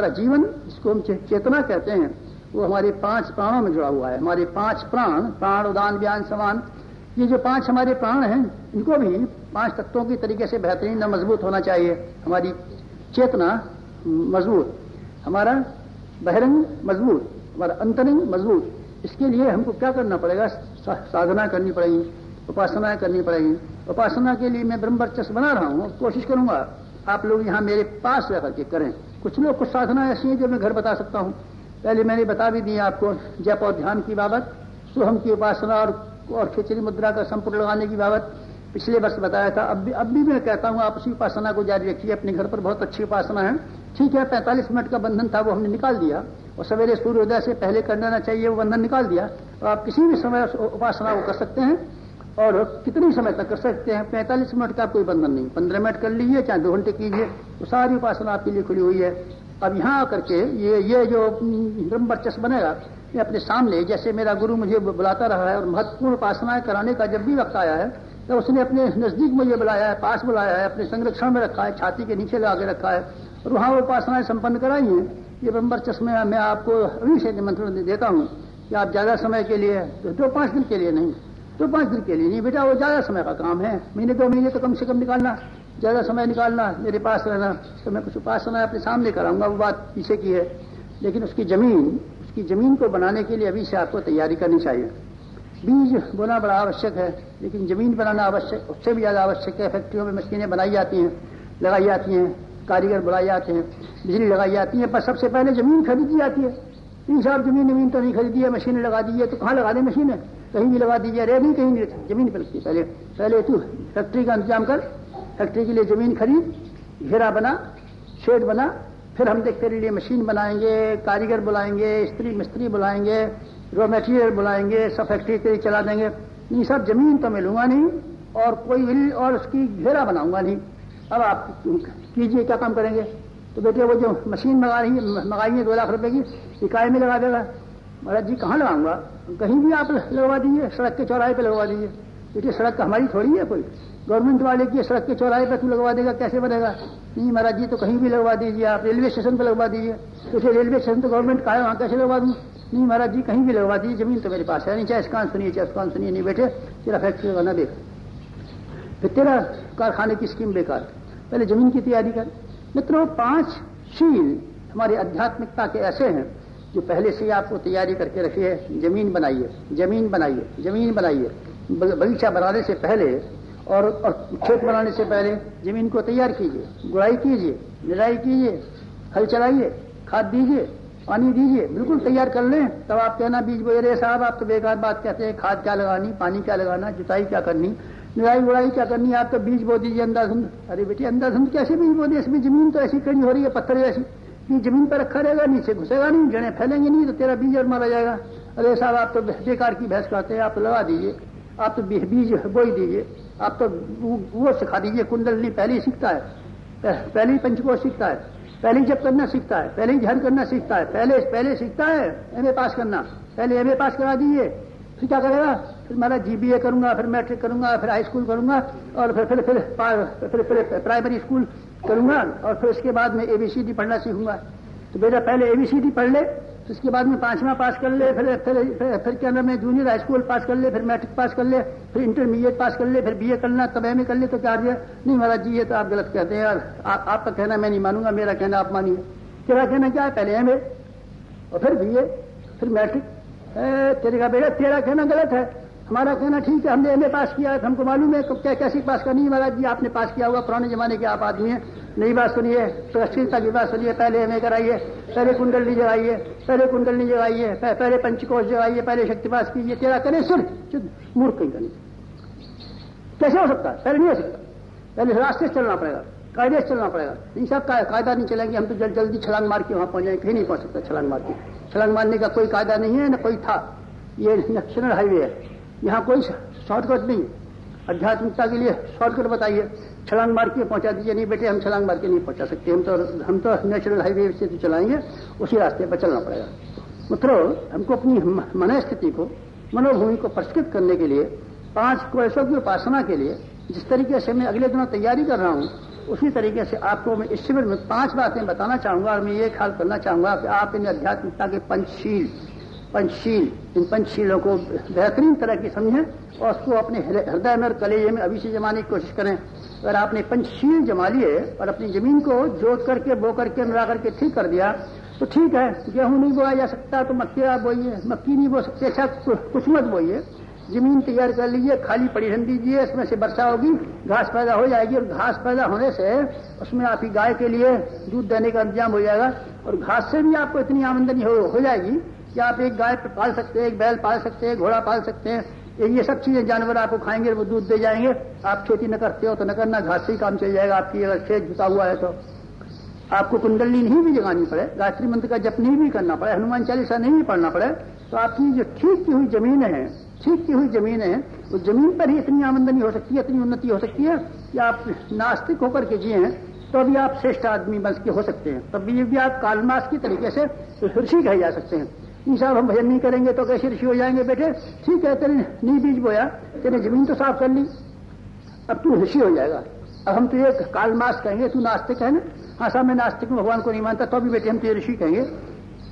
S1: जीवन जिसको हम चेतना कहते हैं, वो हमारे 5 प्राणों में जुड़ा हुआ है। हमारे 5 प्राण, उदान, व्यान, समान, ये जो 5 हमारे प्राण हैं, इनको भी 5 तत्वों की तरीके से बेहतरीन मजबूत होना चाहिए। हमारी चेतना मजबूत, हमारा बहिरंग मजबूत, हमारा अंतरंग मजबूत। इसके लिए हमको क्या करना पड़ेगा? साधना करनी पड़ेगी, उपासना करनी पड़ेगी। उपासना के लिए मैं ब्रह्मवर्चस्व बना रहा हूँ, कोशिश करूंगा आप लोग यहाँ मेरे पास रह करके करें। कुछ लोग कुछ साधना ऐसी है जो मैं घर बता सकता हूँ। पहले मैंने बता भी दी आपको जप और ध्यान की बाबत, सोहम की उपासना और और खिचड़ी मुद्रा का संपुट लगाने की बाबत पिछले वर्ष बताया था। अब भी मैं कहता हूँ आप उसी उपासना को जारी रखिए। अपने घर पर बहुत अच्छी उपासना है। ठीक है, 45 मिनट का बंधन था, वो हमने निकाल दिया, और सवेरे सूर्योदय से पहले कर लेना चाहिए, वो बंधन निकाल दिया। और आप किसी भी समय उपासना को कर सकते हैं, और कितनी समय तक कर सकते हैं। 45 मिनट का कोई बंधन नहीं, 15 मिनट कर लीजिए, चाहे 2 घंटे कीजिए, तो सारी उपासना आपके लिए खुली हुई है। अब यहाँ आकर के ये जो ब्रह्म वर्चस्व बनेगा, ये अपने सामने, जैसे मेरा गुरु मुझे बुलाता रहा है और महत्वपूर्ण उपासनाएं कराने का जब भी वक्त आया है, तो उसने अपने नजदीक मुझे बुलाया है, पास बुलाया है, अपने संरक्षण में रखा है, छाती के नीचे लगा के रखा है, और वहाँ वो उपासनाएं संपन्न कराई हैं। ये ब्रह्म वर्चस्व में मैं आपको अभी से निमंत्रण देता हूँ कि आप ज्यादा समय के लिए, 2-5 दिन के लिए नहीं, 2-5 दिन के लिए नहीं बेटा, वो ज्यादा समय का काम है। महीने 2 महीने तो कम से कम निकालना, ज्यादा समय निकालना, मेरे पास रहना, तो मैं कुछ उपासना अपने सामने कराऊंगा। वो बात पीछे की है, लेकिन उसकी जमीन को बनाने के लिए अभी से आपको तैयारी करनी चाहिए। बीज बोना बड़ा आवश्यक है, लेकिन जमीन बनाना आवश्यक, उससे भी ज्यादा आवश्यक है। फैक्ट्रियों में मशीनें बनाई जाती हैं, लगाई जाती हैं, कारीगर बुलाए जाते हैं, बिजली लगाई जाती है, पर सबसे पहले जमीन खरीदी जाती है। तीन साहब जमीन तो नहीं खरीदी है, मशीनें लगा दी है, तो कहाँ लगा दें मशीनें? कहीं भी लगा दीजिए, रह नहीं, कहीं नहीं, जमीन पर लगती है। पहले तू फैक्ट्री का इंतजाम कर, फैक्ट्री के लिए जमीन खरीद, घेरा बना, शेड बना, फिर हम तेरे लिए मशीन बनाएंगे, कारीगर बुलाएंगे, मिस्त्री बुलाएंगे, रॉ मटेरियल बुलाएंगे, सब फैक्ट्री तेरी चला देंगे। नहीं सब जमीन तो मैं लूंगा नहीं, और कोई और उसकी घेरा बनाऊंगा नहीं। अब आप कीजिए, क्या काम करेंगे? तो बेटे वो जो मशीन मंगाई है 2 लाख रुपए की, इकाई में लगा देगा। महाराज जी कहाँ लगाऊंगा? कहीं भी आप लगवा दीजिए, सड़क के चौराहे पे लगवा दीजिए। बेटे सड़क हमारी थोड़ी है, कोई गवर्नमेंट वाले की सड़क के चौराहे पे तू लगवा देगा, कैसे बनेगा? नहीं महाराज जी, तो कहीं भी लगवा दीजिए, आप रेलवे स्टेशन पे लगवा दीजिए। तो रेलवे स्टेशन तो गवर्नमेंट का है, वहाँ कैसे लगवा दूँ? नहीं महाराज जी, कहीं भी लगवा दीजिए, जमीन तो मेरे पास है नहीं, चाहे इसकान सुनिए चाहे उसकान सुनिए। नहीं बेटे, तेरा फैक्ट्री लगाना बेकार, फिर तेरा कारखाने की स्कीम बेकार, पहले जमीन की तैयारी कर। मित्रों, 5 शील हमारी आध्यात्मिकता के ऐसे हैं जो पहले से आपको तैयारी करके रखी है। जमीन बनाइए, जमीन बनाइए, जमीन बनाइए। बगीचा बनाने से पहले और खेत बनाने से पहले जमीन को तैयार कीजिए, गुड़ाई कीजिए, निराई कीजिए, हल चलाइए, खाद दीजिए, पानी दीजिए, बिल्कुल तैयार कर लें। तब आप कहना बीज बोए। अरे साहब, आप तो बेकार बात कहते हैं, खाद क्या लगानी, पानी क्या लगाना, जुताई क्या करनी, निराई गुड़ाई क्या करनी, आप तो बीज बो दीजिए अंधाधुंध। अरे बेटे अंधाधुंध कैसे बीज बो दिए? इसमें जमीन तो ऐसी खड़ी हो रही है, पत्थर जैसी, कि जमीन पर रखा रहेगा, नीचे घुसेगा नहीं, जड़ें फैलेंगे नहीं, तो तेरा बीज और मारा जाएगा। अरे साहब, आप तो बेकार की बहस करते हैं, आप तो लगा दीजिए, आप तो बीज बोई दीजिए, आप तो वो सिखा दीजिए। कुंडलनी पहले ही सीखता है, पहले ही पंचकोश सीखता है, पहले ही जप करना सीखता है, पहले ही ध्यान करना सीखता है, पहले सीखता है एमए पास करना। पहले एमए पास करा दीजिए, फिर क्या करेगा? फिर मैं जीबीए करूंगा, फिर मैट्रिक करूंगा, फिर हाई स्कूल करूंगा, और फिर प्राइमरी स्कूल करूंगा, और फिर उसके बाद में एबीसीडी पढ़ना सीखूंगा। तो बेटा पहले एबीसीडी पढ़ ले, फिर उसके बाद में 5वां पास कर ले, फिर क्या नाम है, जूनियर हाई स्कूल पास कर ले, फिर मैट्रिक पास कर ले, फिर इंटरमीडिएट पास कर ले, फिर बीए करना, तब एमए कर ले, तो क्या दिया? नहीं महाराज जी, ये तो आप गलत कहते हैं यार, आपका कहना मैं नहीं मानूंगा, मेरा कहना आप मानिए। तेरा कहना क्या है? पहले एमए और फिर बीए, फिर मैट्रिक। तेरे का बेटा, तेरा कहना गलत है, हमारा कहना ठीक है। हमने एमए पास किया है, हमको मालूम है क्या कैसी पास करनी है। महाराज जी, आपने पास किया होगा, पुराने जमाने के आप आदमी हैं, नई बात सुनिए, सुरक्षितता की बात सुनिए। पहले एमए कराइए, पहले कुंडली जगाइए, पहले पंचकोश जगाइए, पहले शक्ति पास कीजिए। तेरा करे सिर्फ मूर्ख कहीं करनी, कैसे हो सकता है? पहले नहीं हो सकता, पहले रास्ते से चलना पड़ेगा, कायदे से चलना पड़ेगा। नहीं साहब, कायदा नहीं चलेंगे हम तो जल्दी छलांग मार के वहां पहुंच जाएंगे, कहीं नहीं पहुंच सकता छलांग मार के। छलांग मारने का कोई कायदा नहीं है, न कोई था। ये नेशनल हाईवे है, यहाँ कोई शॉर्टकट नहीं। आध्यात्मिकता के लिए शॉर्टकट बताइए, छलांग मार के पहुंचा दीजिए। नहीं बेटे, हम छलांग मार के नहीं पहुंचा सकते, हम तो नेशनल हाईवे से तो चलाएंगे, उसी रास्ते पर चलना पड़ेगा। मित्रों, हमको अपनी मन स्थिति को, मनोभूमि को परिष्कृत करने के लिए, 5 कोशों की उपासना के लिए जिस तरीके से मैं अगले दिनों तैयारी कर रहा हूं, उसी तरीके से आपको मैं इस शिविर में 5 बातें बताना चाहूंगा। और मैं ये ख्याल करना चाहूंगा कि आप इन आध्यात्मिकता के पंचशील, इन पंचशीलों को बेहतरीन तरह की समझें और उसको अपने हृदय में और कलेजे में अभी से जमाने की कोशिश करें। अगर आपने पंचशील जमा लिए और अपनी जमीन को जोत करके, बो करके, मिला करके ठीक कर दिया, तो ठीक है। गेहूं नहीं बोया जा सकता तो मक्की आप बोइए, मक्की नहीं बो सकते, अच्छा कुछ मत बोइए। जमीन तैयार कर लीजिए, खाली पड़ी रहने दीजिए, इसमें से वर्षा होगी, घास पैदा हो जाएगी, और घास पैदा होने से उसमें आपकी गाय के लिए दूध देने का इंतजाम हो जाएगा, और घास से भी आपको इतनी आमदनी हो जाएगी कि आप एक गाय पाल सकते हैं, एक बैल पाल सकते हैं, घोड़ा पाल सकते हैं, ये सब चीजें जानवर आपको खाएंगे, वो दूध दे जाएंगे। आप खेती न करते हो तो न करना, घास से ही काम चल जाएगा आपकी। अगर खेत जुता हुआ है तो आपको कुंडली नहीं भी जगानी पड़े, गायत्री मंत्र का जप नहीं भी करना पड़े, हनुमान चालीसा नहीं भी पढ़ना पड़े, तो आपकी जो ठीक की हुई जमीन है, ठीक की हुई जमीन है, उस जमीन पर ही इतनी आमदनी हो सकती है, इतनी उन्नति हो सकती है कि आप नास्तिक होकर के जिए हैं तो भी आप श्रेष्ठ आदमी बन के हो सकते हैं। तब भी आप कालमास की तरीके से ऋषि कहे जा सकते हैं। नहीं साहब हम भजन नहीं करेंगे तो कैसे ऋषि हो जाएंगे? बेटे ठीक है, तेरे नहीं बीज बोया, तेरे जमीन तो साफ कर ली, अब तू ऋषि हो जाएगा। अब हम तुझे कालमास कहेंगे, तू नास्तिक है ना? हाँ साहब मैं नास्तिक में भगवान को नहीं मानता, तो भी बेटे हम तुझे ऋषि कहेंगे,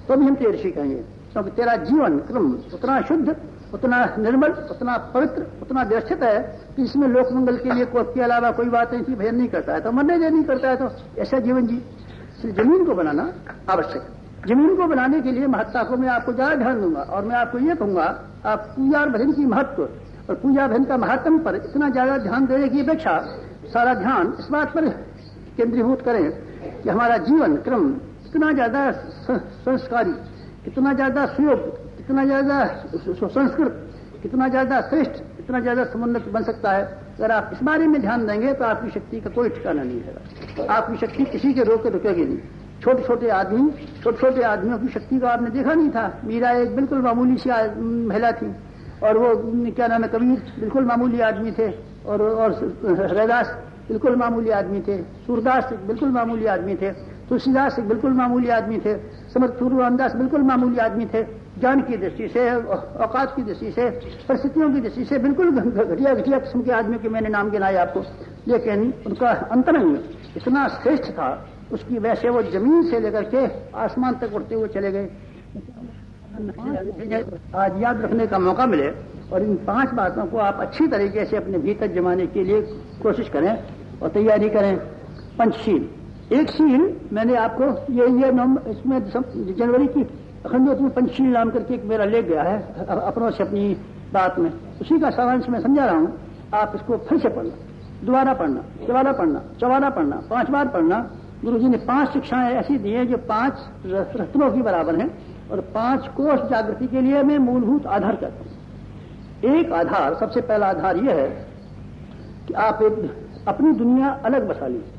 S1: तो भी हम तुझे ऋषि कहेंगे, क्योंकि तेरा जीवन क्रम उतना शुद्ध, उतना निर्मल, उतना पवित्र, उतना व्यवस्थित है कि इसमें लोक मंगल के लिए के अलावा कोई बात नहीं थी। भजन नहीं करता है तो मरने दे, नहीं करता है तो ऐसा जीवन जी। इसलिए जमीन को बनाना आवश्यक है। जमीन को बनाने के लिए महत्ता को मैं आपको ज्यादा ध्यान दूंगा, और मैं आपको ये कहूंगा आप पूजा और भजन की महत्व और पूजा भजन का महत्व पर इतना ज्यादा ध्यान देने की अपेक्षा सारा ध्यान इस बात पर केंद्रीभूत करें कि हमारा जीवन क्रम कितना ज्यादा संस्कारी, कितना ज्यादा सुयोग्य, कितना ज्यादा सुसंस्कृत, कितना ज्यादा श्रेष्ठ, कितना ज्यादा समुन्नत बन सकता है। अगर आप इस बारे में ध्यान देंगे तो आपकी शक्ति का कोई ठिकाना नहीं है। आपकी शक्ति किसी के रोके रुकेगी नहीं। छोटे छोटे आदमियों की शक्ति को आपने देखा नहीं था। मीरा एक बिल्कुल मामूली सी महिला थी, और वो क्या नाम है, कबीर बिल्कुल मामूली आदमी थे, और रैदास बिल्कुल मामूली आदमी थे, सूरदास एक बिल्कुल मामूली आदमी थे, तुलसीदास एक बिल्कुल मामूली आदमी थे, समर्थ रामदास बिल्कुल मामूली आदमी थे। ज्ञान की दृष्टि से, औकात की दृष्टि से, परिस्थितियों की दृष्टि से बिल्कुल घटिया किस्म के आदमियों के मैंने नाम गिनाए आपको, लेकिन उनका अंतरंग इतना श्रेष्ठ था, उसकी वजह से वो जमीन से लेकर के आसमान तक उड़ते हुए चले गए। आज याद रखने का मौका मिले और इन 5 बातों को आप अच्छी तरीके से अपने भीतर जमाने के लिए कोशिश करें और तैयारी करें। पंचशील, एक शील मैंने आपको ये इसमें जनवरी की अखंड में पंचशील नाम करके एक मेरा लेख गया है अपनों से अपनी बात में, उसी का सारांश मैं समझा रहा हूँ। आप इसको फिर से पढ़ना, दोबारा पढ़ना, चौबारा पढ़ना, 5 बार पढ़ना। गुरु जी ने 5 शिक्षाएं ऐसी दी है जो 5 रत्नों की बराबर हैं, और 5 कोष जागृति के लिए मैं मूलभूत आधार कहता हूं। एक आधार, सबसे पहला आधार यह है कि आप एक अपनी दुनिया अलग बसा लीजिए,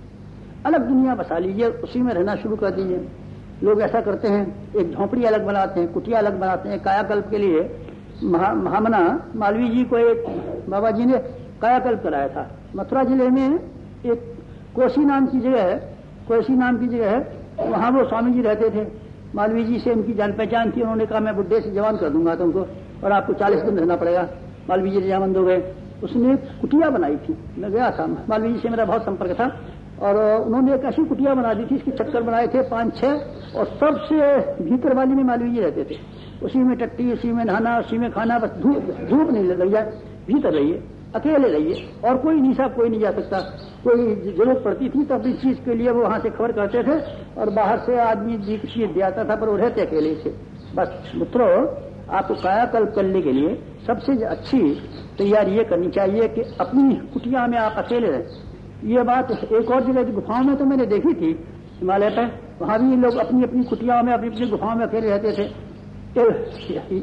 S1: अलग दुनिया बसा लीजिए, उसी में रहना शुरू कर दीजिए। लोग ऐसा करते हैं, एक झोंपड़ी अलग बनाते हैं, कुटिया अलग बनाते हैं। कायाकल्प के लिए महामना मालवीय जी को एक बाबा जी ने कायाकल्प कराया था। मथुरा जिले में एक कोसी नाम की जगह है, वहां वो स्वामी जी रहते थे। मालवीय जी से उनकी जान पहचान थी, उन्होंने कहा मैं बुढ़े से जवान कर दूंगा तुमको, और आपको 40 दिन रहना पड़ेगा। मालवीय जी रजामंद हो गए। उसने कुटिया बनाई थी, मैं गया था, मालवीय जी से मेरा बहुत संपर्क था, और उन्होंने एक ऐसी कुटिया बना दी थी, इसके चक्कर बनाए थे 5-6, और सबसे भीतर वाली में मालवीय जी रहते थे। उसी में टट्टी, उसी में नहाना, उसी में खाना, बस धूप नहीं लग जाए, भीतर रहिए, अकेले रहिए, और कोई नहीं साहब, कोई नहीं जा सकता। कोई जरूरत पड़ती थी तो अपनी चीज के लिए वो वहां से खबर करते थे, और बाहर से आदमी जी की चीज दे आता था, पर वो रहते अकेले से। बस मित्रों, आपको कायाकल्प करने के लिए सबसे अच्छी तैयारी ये करनी चाहिए कि अपनी कुटिया में आप अकेले रहें। ये बात एक और जगह गुफाओं में तो मैंने देखी थी, हिमालय पर, वहां भी लोग अपनी अपनी कुटियाओं में, अपनी अपनी गुफाओं में अकेले रहते थे।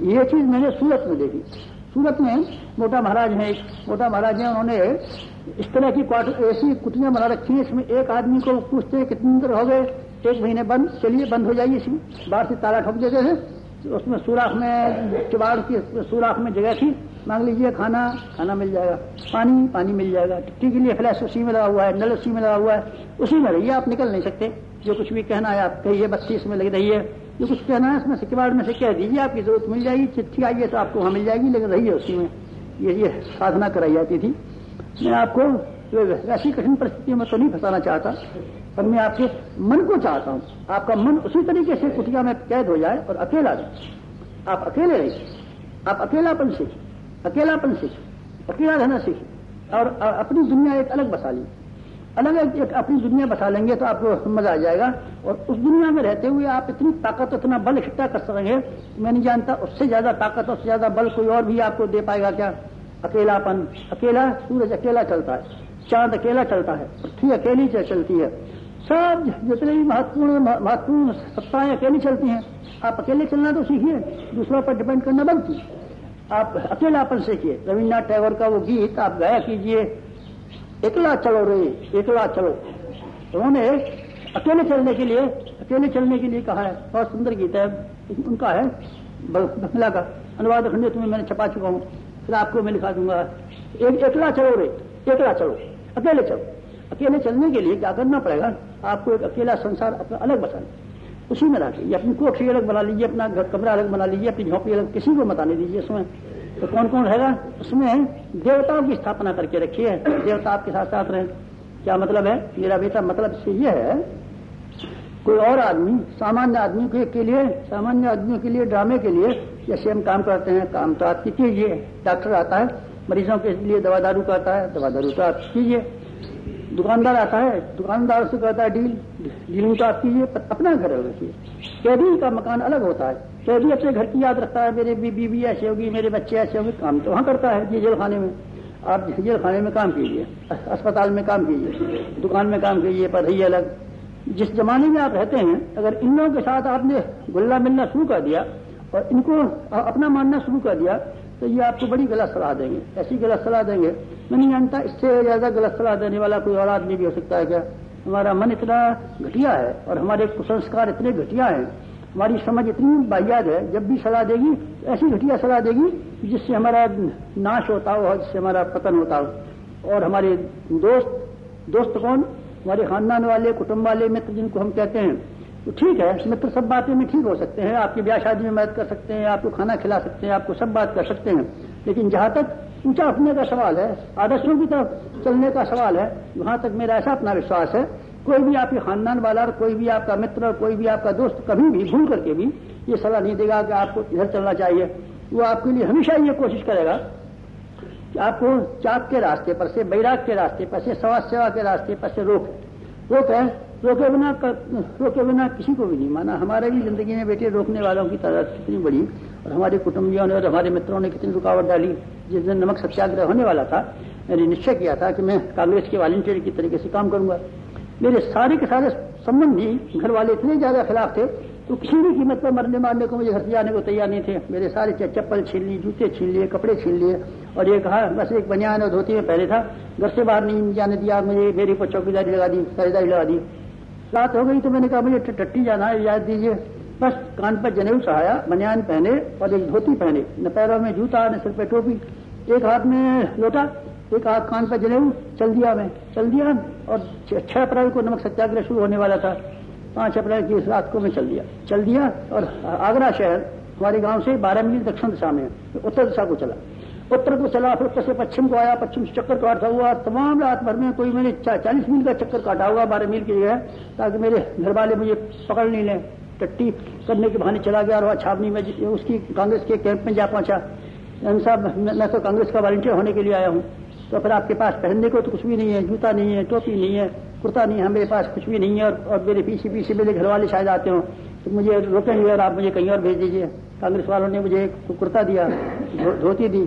S1: ये चीज मैंने सूरत में देखी। सूरत में मोटा महाराज हैं, उन्होंने इस तरह की ऐसी कुटियां बना रखी हैं, इसमें एक आदमी को पूछते हैं कितने दिन हो गए, 1 महीने बंद, चलिए बंद हो जाइए। इसमें बाहर से ताला ठोक देते थे, उसमें सुराख में, किवाड़ की सुराख में जगह थी, मांग लीजिए खाना मिल जाएगा, पानी मिल जाएगा, टिक्की के लिए फ्लैश उसी में लगा हुआ है, नल उसी में लगा हुआ है, उसी में रहिए, आप निकल नहीं सकते। जो कुछ भी कहना है आप कहिए, 32 में लगी रहिए, जो कुछ कहना है उसमें से किवाड़ में से कह दीजिए, आपकी जरूरत मिल जाएगी, चिट्ठी आइए तो आपको वहां मिल जाएगी, लेकिन रहिए उसी में। ये साधना कराई जाती थी। मैं आपको ऐसी कठिन परिस्थितियों में तो नहीं फंसाना चाहता, पर मैं आपके मन को चाहता हूं, आपका मन उसी तरीके से कुटिया में कैद हो जाए और अकेला रहे। आप अकेले रहिए, आप अकेलापन सीखिए, अकेला रहना सीखिए, और अपनी दुनिया एक अलग बसा लीजिए। अलग एक अपनी दुनिया बसा लेंगे तो आपको मजा आ जाएगा, और उस दुनिया में रहते हुए आप इतनी ताकत, इतना बल इकट्ठा कर सकेंगे, मैं नहीं जानता उससे ज्यादा ताकत, उससे ज्यादा बल कोई और भी आपको दे पाएगा क्या। अकेलापन, अकेला सूरज अकेला चलता है, चांद अकेला चलता है, पृथ्वी अकेली चलती है, सब जितने भी महत्वपूर्ण सत्ताएं अकेली चलती हैं। आप अकेले चलना तो सीखिए, दूसरों पर डिपेंड करना बंद कीजिए। आप अकेलापन सीखिए। रविन्द्रनाथ टैगोर का वो गीत आप गाया कीजिए, एकला चलो रे एकला चलो। उन्होंने अकेले चलने के लिए कहा है, बहुत सुंदर गीत है उनका, है बंगला का अनुवाद खंडे तुम्हें मैंने छपा चुका हूँ, फिर आपको मैं लिखा दूंगा। एकला चलो रे एकला चलो, अकेले चलो। अकेले चलने के लिए क्या करना पड़ेगा, आपको एक अकेला संसार अपना अलग बसाना, उसी में रखिए। अपनी कोठी अलग बना लीजिए, अपना कमरा अलग बना लीजिए, अपनी झोंपड़ी अलग, किसी को मत आने दीजिए उसमें। तो कौन कौन रहेगा उसमें, देवताओं की स्थापना करके रखिए, देवता आपके साथ साथ रहे। क्या मतलब है मेरा बेटा, मतलब से यह है, कोई और आदमी सामान्य आदमी के लिए, सामान्य आदमियों के लिए, ड्रामे के लिए जैसे हम काम करते हैं, काम तो आप कीजिए। डॉक्टर आता है मरीजों के लिए दवा दारू करता है, दवा दारू तो आप कीजिए। दुकानदार आता है, दुकानदार से कहता है डीलिंग तो आप कीजिए, अपना घर रखिए। कैदी का मकान अलग होता है, कैदी अपने घर की याद रखता है, मेरे बीवी ऐसे होगी, मेरे बच्चे ऐसे होंगे, काम तो वहाँ करता है जेल खाने में। आप जेल खाने में काम कीजिए, अस्पताल में काम कीजिए, दुकान में काम कीजिए, पढ़ाई अलग। जिस जमाने में आप रहते हैं, अगर इन लोगों के साथ आपने गुल्ला मिलना शुरू कर दिया और इनको अपना मानना शुरू कर दिया, तो ये आपको बड़ी गलत सलाह देंगे, ऐसी गलत सलाह देंगे। मैं नहीं जानता इससे ज्यादा गलत सलाह देने वाला कोई और आदमी भी हो सकता है क्या। हमारा मन इतना घटिया है और हमारे कुसंस्कार इतने घटिया हैं, हमारी समझ इतनी बाह्यात है, जब भी सलाह देगी ऐसी घटिया सलाह देगी जिससे हमारा नाश होता हो, जिससे हमारा पतन होता हो। और हमारे दोस्त कौन, हमारे खानदान वाले, कुटुंब वाले, मित्र जिनको हम कहते हैं, तो ठीक है, मित्र सब बातें में ठीक हो सकते हैं, आपकी ब्याह शादी में मदद कर सकते हैं, आपको खाना खिला सकते हैं, आपको सब बात कर सकते हैं। लेकिन जहां तक ऊंचा उठने का सवाल है, आदर्शों की तरफ चलने का सवाल है, वहां तक मेरा ऐसा अपना विश्वास है, कोई भी आपके खानदान वाला, कोई भी आपका मित्र, कोई भी आपका दोस्त कभी भी भूल करके भी ये सलाह नहीं देगा कि आपको इधर चलना चाहिए। वो आपके लिए हमेशा ये कोशिश करेगा कि आपको चाप के रास्ते पर से, बैराग के रास्ते पर से, समाज सेवा के रास्ते पर से रोके बिना किसी को भी नहीं माना। हमारे भी जिंदगी में बेटे रोकने वालों की तादाद कितनी बड़ी, और हमारे कुटुंबियों ने और हमारे मित्रों ने कितनी रुकावट डाली। जिस दिन नमक सत्याग्रह होने वाला था, मैंने निश्चय किया था कि मैं कांग्रेस के वॉलंटियर की तरीके से काम करूंगा। मेरे सारे के सारे संबंधी घर वाले इतने ज्यादा खिलाफ थे, तो किसी भी कीमत पर मरने मारने को मुझे घर से जाने को तैयार नहीं थे। मेरे सारे चप्पल छीन ली, जूते छीन लिए, कपड़े छीन लिए, और ये कहा बस एक बनियान और धोती में पहले था, घर से बाहर नहीं जाने दिया। मुझे मेरे को चौकीदारी लगा दी, साझेदारी लगा दी। रात हो गई तो मैंने कहा मुझे टट्टी जाना है, इजाजत दीजिए। बस कान पर जनेऊ चढ़ाया, बनियान पहने और एक धोती पहने, न पैरों में जूता न सिर पे टोपी, एक हाथ में लोटा, एक हाथ कान पर जनेऊ, चल दिया। और 6 अप्रैल को नमक सत्याग्रह शुरू होने वाला था, 5 अप्रैल की रात को मैं चल दिया। और आगरा शहर हमारे गांव से 12 मील दक्षिण दिशा में, उत्तर दिशा को चला, उत्तर को चला, फिर उत्तर से पश्चिम को आया, पश्चिम से चक्कर काटता हुआ तमाम रात भर में कोई मैंने 40 मील का चक्कर काटा हुआ 12 मील की जगह, ताकि मेरे घर वाले मुझे पकड़ नहीं लें। टट्टी करने के बहाने चला गया और छावनी में उसकी कांग्रेस के कैंप में जा पहुंचा। साहब मैं तो कांग्रेस का वॉलंटियर होने के लिए आया हूँ। तो फिर आपके पास पहनने को तो कुछ भी नहीं है, जूता नहीं है, टोपी नहीं है, कुर्ता नहीं है, मेरे पास कुछ भी नहीं है। और मेरे पीछे मेरे घर वाले शायद आते हो तो मुझे रोकेंगे और आप मुझे कहीं और भेज दीजिए। कांग्रेस वालों ने मुझे कुर्ता दिया, धोती दी,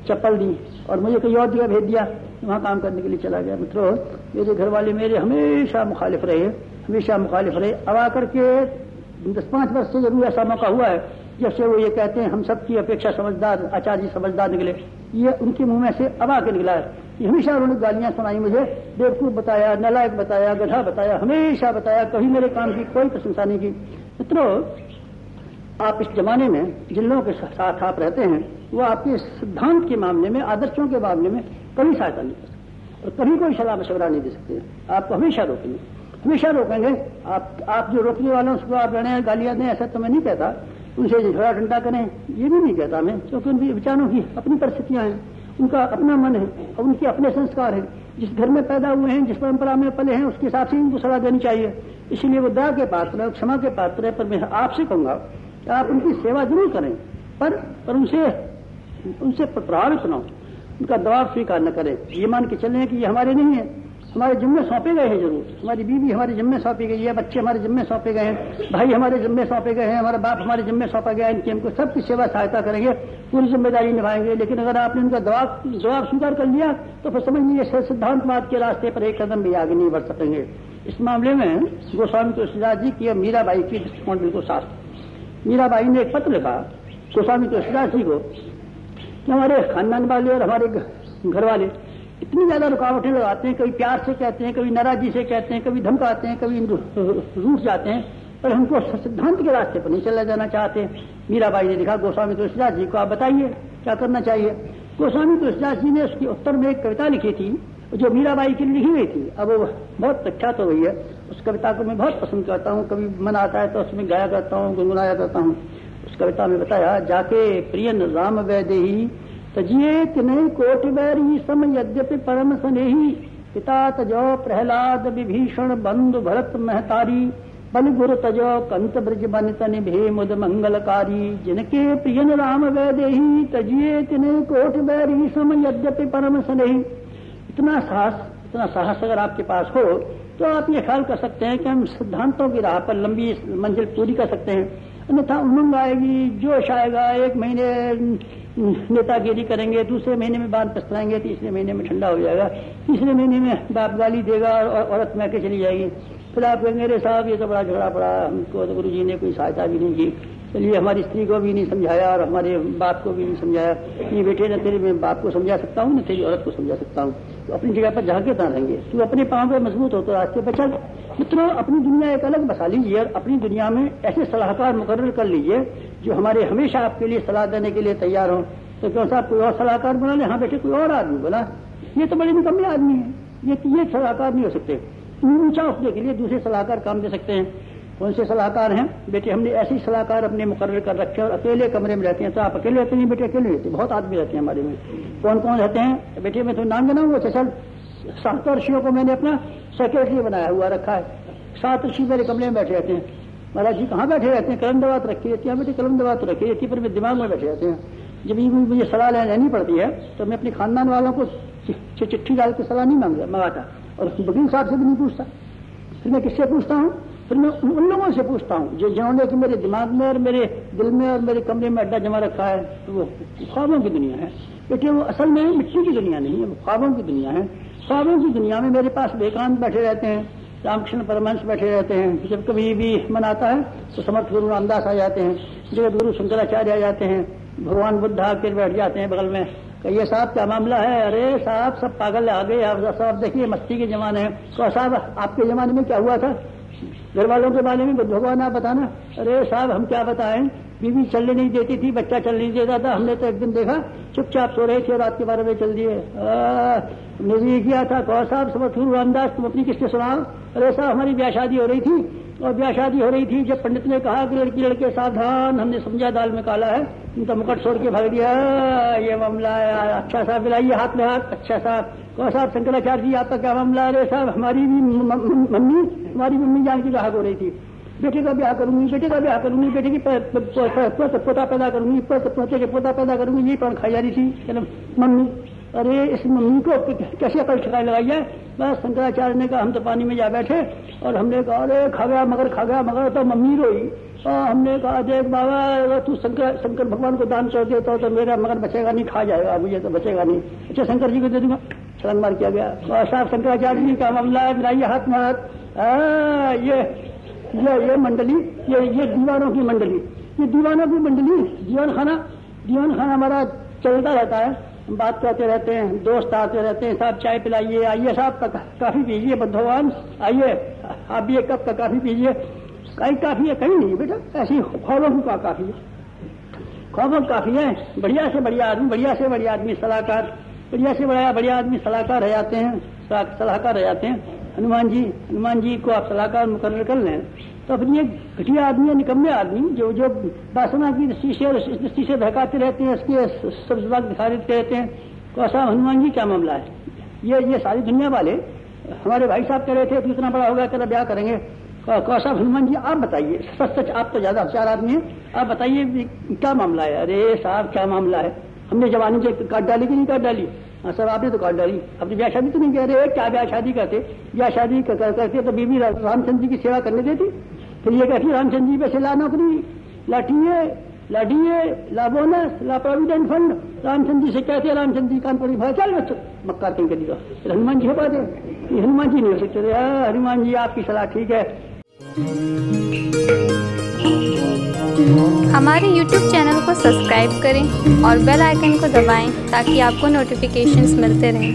S1: चप्पल दी और मुझे कहीं और जगह भेज दिया, वहाँ काम करने के लिए चला गया। मित्रों, मेरे घर वाले मेरे हमेशा मुखालिफ रहे। अब आकर के 10-5 वर्ष से जरूर ऐसा मौका हुआ है जैसे वो ये कहते हैं हम सबकी अपेक्षा समझदार, आचार्य जी समझदार निकले, ये उनके मुंह में से अब आके निकला है। ये हमेशा उन्होंने गालियां सुनाई, मुझे बेवकूफ बताया, नालायक बताया, गधा बताया, हमेशा बताया, कभी मेरे काम की कोई प्रशंसा नहीं की। मित्रों, आप इस जमाने में जिन लोगों के साथ आप रहते हैं, वो आपके सिद्धांत के मामले में, आदर्शों के मामले में कभी सहायता नहीं कर सकते और कभी कोई सलाह मशवरा नहीं दे सकते। आपको हमेशा रोकेंगे। आप जो रोकने वालों उसको आप लड़ें, गालियां दें, ऐसा तो मैं नहीं कहता, उनसे झगड़ा ठंडा करें ये भी नहीं कहता मैं, क्योंकि उनके विचारों की अपनी परिस्थितियां हैं, उनका अपना मन है और उनके अपने संस्कार हैं। जिस घर में पैदा हुए हैं, जिस परंपरा में पले हैं, उसके हिसाब से उनको सलाह देनी चाहिए। इसलिए वो दया के पात्र है, क्षमा के पात्र है। पर मैं आपसे कहूंगा कि आप उनकी सेवा जरूर करें, पर उनसे प्रभावित न हो, उनका दबाव स्वीकार न करें। ये मान के चलें कि ये हमारे नहीं है, हमारे जिम्मे सौंपे गए हैं। जरूर हमारी बीवी हमारे जिम्मे सौंपी गई है, बच्चे हमारे जिम्मे सौंपे गए हैं, भाई हमारे जिम्मे सौंपे गए हैं, हमारा बाप हमारे जिम्मे सौंपा गया है। इनकी हमको सबकी सेवा सहायता करेंगे, पूरी जिम्मेदारी निभाएंगे। लेकिन अगर आपने उनका दबाव स्वीकार कर लिया तो फिर समझ लीजिए सिद्धांतवाद के रास्ते पर एक कदम भी आगे नहीं बढ़ सकेंगे। इस मामले में गोस्वामी तुलसीदास जी की मीराबाई की दृष्टिकोण बिल्कुल साफ। मीराबाई ने एक पत्र लिखा गोस्वामी तुलसीदास जी को कि हमारे खानदान वाले और हमारे घर वाले इतनी ज्यादा रुकावटें लगाते हैं, कभी प्यार से कहते हैं, कभी नाराजी से कहते हैं, कभी धमकाते हैं, कभी रूठ जाते हैं, पर हमको सिद्धांत के रास्ते पर नहीं चला जाना चाहते। मीराबाई ने लिखा गोस्वामी तुलसीदास जी को, आप बताइए क्या करना चाहिए। गोस्वामी तुलसीदास जी ने उसके उत्तर में एक कविता लिखी थी जो मीराबाई के लिए लिखी हुई थी। अब वो बहुत प्रख्यात हो गई है। उस कविता को मैं बहुत पसंद करता हूँ, कभी मन आता है तो उसमें गाया करता हूँ, गुनगुनाया करता हूँ। उस कविता में बताया, जाके प्रियन राम वैदेही तजिए तिनय कोटि बैरी सम यद्यपि परम स्नेही पिता तजो प्रहलाद विभीषण बंधु भरत महतारी बल गुरु तजो कंत ब्रज बन तनि भे मुद मंगलकारी जिनके प्रियन राम वैदेही तजिए तिनय कोटि बैरी सम यद्यपि परम स्नेही। इतना साहस अगर आपके पास हो तो आप ये ख्याल कर सकते हैं कि हम सिद्धांतों की राह पर लंबी मंजिल पूरी कर सकते हैं। अन्यथा उमंग आएगी, जोश आएगा, एक महीने नेतागिरी करेंगे, दूसरे महीने में बांध पछताएंगे, तीसरे महीने में ठंडा हो जाएगा, तीसरे महीने में बाप गाली देगा और औरत मैके चली जाएगी। फिर आप कहेंगे अरे साहब ये तो बड़ा झगड़ा पड़ा, हमको तो गुरु जी ने कोई सहायता भी नहीं की, चलिए हमारी स्त्री को भी नहीं समझाया और हमारे बाप को भी नहीं समझाया। ये बेटे न तेरे मैं बाप को समझा सकता हूँ, न तेरी औरत को समझा सकता हूँ। तो अपनी जगह पर झांके ना रहेंगे, तू अपने पांव पर मजबूत हो तो रास्ते पर चल। मित्रों, अपनी दुनिया एक अलग बसा लीजिए और अपनी दुनिया में ऐसे सलाहकार मुकर्रर कर लीजिए जो हमारे हमेशा आपके लिए सलाह देने के लिए तैयार हो। तो क्यों साहब कोई और सलाहकार बना ले, हाँ बेटे कोई और आदमी बोला, ये तो बड़े निकम्मे आदमी है, ये सलाहकार नहीं हो सकते। ऊंचा उठने के लिए दूसरे सलाहकार काम दे सकते हैं। कौन से सलाहकार हैं बेटे? हमने ऐसे सलाहकार अपने मुकर्रर कर रखे हैं और अकेले कमरे में रहते हैं। तो आप अकेले रहते नहीं बेटे? अकेले रहते, बहुत आदमी रहते हैं हमारे में। कौन कौन रहते हैं बेटे? मैं तो नाम गिनाऊंगा। चल 7 ऋषियों को मैंने अपना सेक्रेटरी बनाया हुआ रखा है। 7 ऋषि मेरे कमरे में बैठे रहते हैं। महाराज जी कहाँ बैठे रहते हैं? कलम दवात रखी रहती है बेटे, कलम दवात रखी रहती है, पर मेरे दिमाग में बैठे रहते हैं। जब मुझे सलाह लेनी पड़ती है तो मैं अपने खानदान वालों को चिट्ठी डाल के सलाह नहीं मंगाता और वकील साहब से भी नहीं पूछता। फिर मैं किससे पूछता हूँ? फिर मैं उन लोगों से पूछता हूँ जो जिन्होंने कि मेरे दिमाग में और मेरे दिल में और मेरे कमरे में अड्डा जमा रखा है। तो वो ख्वाबों की दुनिया है बेटे, वो असल में मिट्टी की दुनिया नहीं है, वो ख्वाबों की दुनिया है। ख्वाबों की दुनिया में मेरे पास विवेकानंद बैठे रहते हैं, रामकृष्ण परमहंस बैठे रहते हैं। जब कभी भी मन आता है तो समर्थ गुरु रामदास आ जाते हैं, जगत गुरु शंकराचार्य आ जाते हैं, भगवान बुद्ध आकर बैठ जाते हैं बगल में। कहिए साहब क्या मामला है? अरे साहब सब पागल आ गए, आप साहब देखिए मस्ती के जमाने हैं। तो साहब आपके जमाने में क्या हुआ था? घर वालों के बारे में भगवान आप बताना। अरे साहब हम क्या बताएं, बीवी चलने नहीं देती थी, बच्चा चल नहीं देता था। हमने तो एक दिन देखा चुपचाप सो रहे थे, रात के 12 बजे चल दिए। हमने भी किया था। कहो साहब समर्थ गुरु रामदास तुम अपनी किससे सुनाओ? अरे साहब हमारी ब्याह शादी हो रही थी और ब्याह शादी हो रही थी जब पंडित ने कहा कि लड़की लड़के सावधान, हमने समझा दाल में काला है, उनका मुकट छोड़ के भाग दिया। ये मामला है। अच्छा साहब मिलाइए हाथ में हाथ। अच्छा साहब कहो साहब शंकराचार्य जी आपका क्या मामला? अरे साहब हमारी मम्मी जान की ब्याह हो रही थी, बेटे का ब्याह करूंगी, बेटे का ब्याह करूंगी, बेटे की पोता पैदा करूंगी, पोते के पोता पैदा करूंगी, ये प्राण खाई जा रही थी मम्मी। अरे इस मम्मी को कैसे अकल ठिकाने लगाई है? बस शंकराचार्य ने कहा हम तो पानी में जा बैठे और हमने कहा अरे खा गया मगर तो मम्मी रोई। और हमने कहा देख बाबा तू शंकर भगवान को दान कर देता तो मेरा मगर बचेगा नहीं, खा जाएगा, मुझे तो बचेगा नहीं। अच्छा शंकर जी को दे दूंगा। छलांग मार किया गया। और साहब शंकराचार्य जी का मामला है, मिलाइए हाथ में हाथ। ये मंडली, ये दीवानों की मंडली, ये दीवानों की मंडली, दीवान खाना हमारा चलता रहता है। हम बात करते रहते हैं, दोस्त आते रहते हैं, साहब चाय पिलाइए, आइए साहब काफी पीजिए, भगवान आइए आप भी एक कप का काफी पीजिए। कहीं काफी है कहीं नहीं बेटा, ऐसी ख्वाबों की काफी है, ख्वाबों काफी है। बढ़िया से बढ़िया आदमी सलाहकार, बढ़िया से बढ़िया आदमी सलाहकार रह जाते हैं। हनुमान जी को आप सलाहकार मुकर्रर कर लें तो अपनी एक घटिया आदमी है, निकम्मे आदमी जो वासना की दृष्टि से बहकाते रहते हैं, इसके सब्ज बाग दिखा देते रहते हैं। तो साहब हनुमान जी क्या मामला है? ये सारी दुनिया वाले हमारे भाई साहब कह रहे थे इतना बड़ा होगा तेरा ब्याह करेंगे। साहब हनुमान जी आप बताइए, सच आप तो ज्यादा होशियार आदमी है, आप बताइए क्या मामला है? अरे साहब क्या मामला है? हमने जवानी से काट डाली कि नहीं काट डाली? हाँ सर आपने तो काट डाली। अपनी ब्याह शादी तो नहीं कह रहे, क्या ब्याह शादी करते? ब्याह शादी करते तो बीवी रामचंद्र जी की सेवा करने देती। फिर ये कहती रामचंद्र जी पैसे ला नौकरी, ला डीए, ला बोनस, ला प्रोविडेंट फंड। रामचंद्र जी से कहते रामचंद्र जी कानपुरी भाई चल मक्का कहीं करी तो हनुमान जी हो पाते? हनुमान जी नहीं हो सकते। हनुमान जी आपकी सलाह ठीक है।
S2: हमारे YouTube चैनल को सब्सक्राइब करें और बेल आइकन को दबाएं ताकि आपको नोटिफिकेशंस मिलते रहें।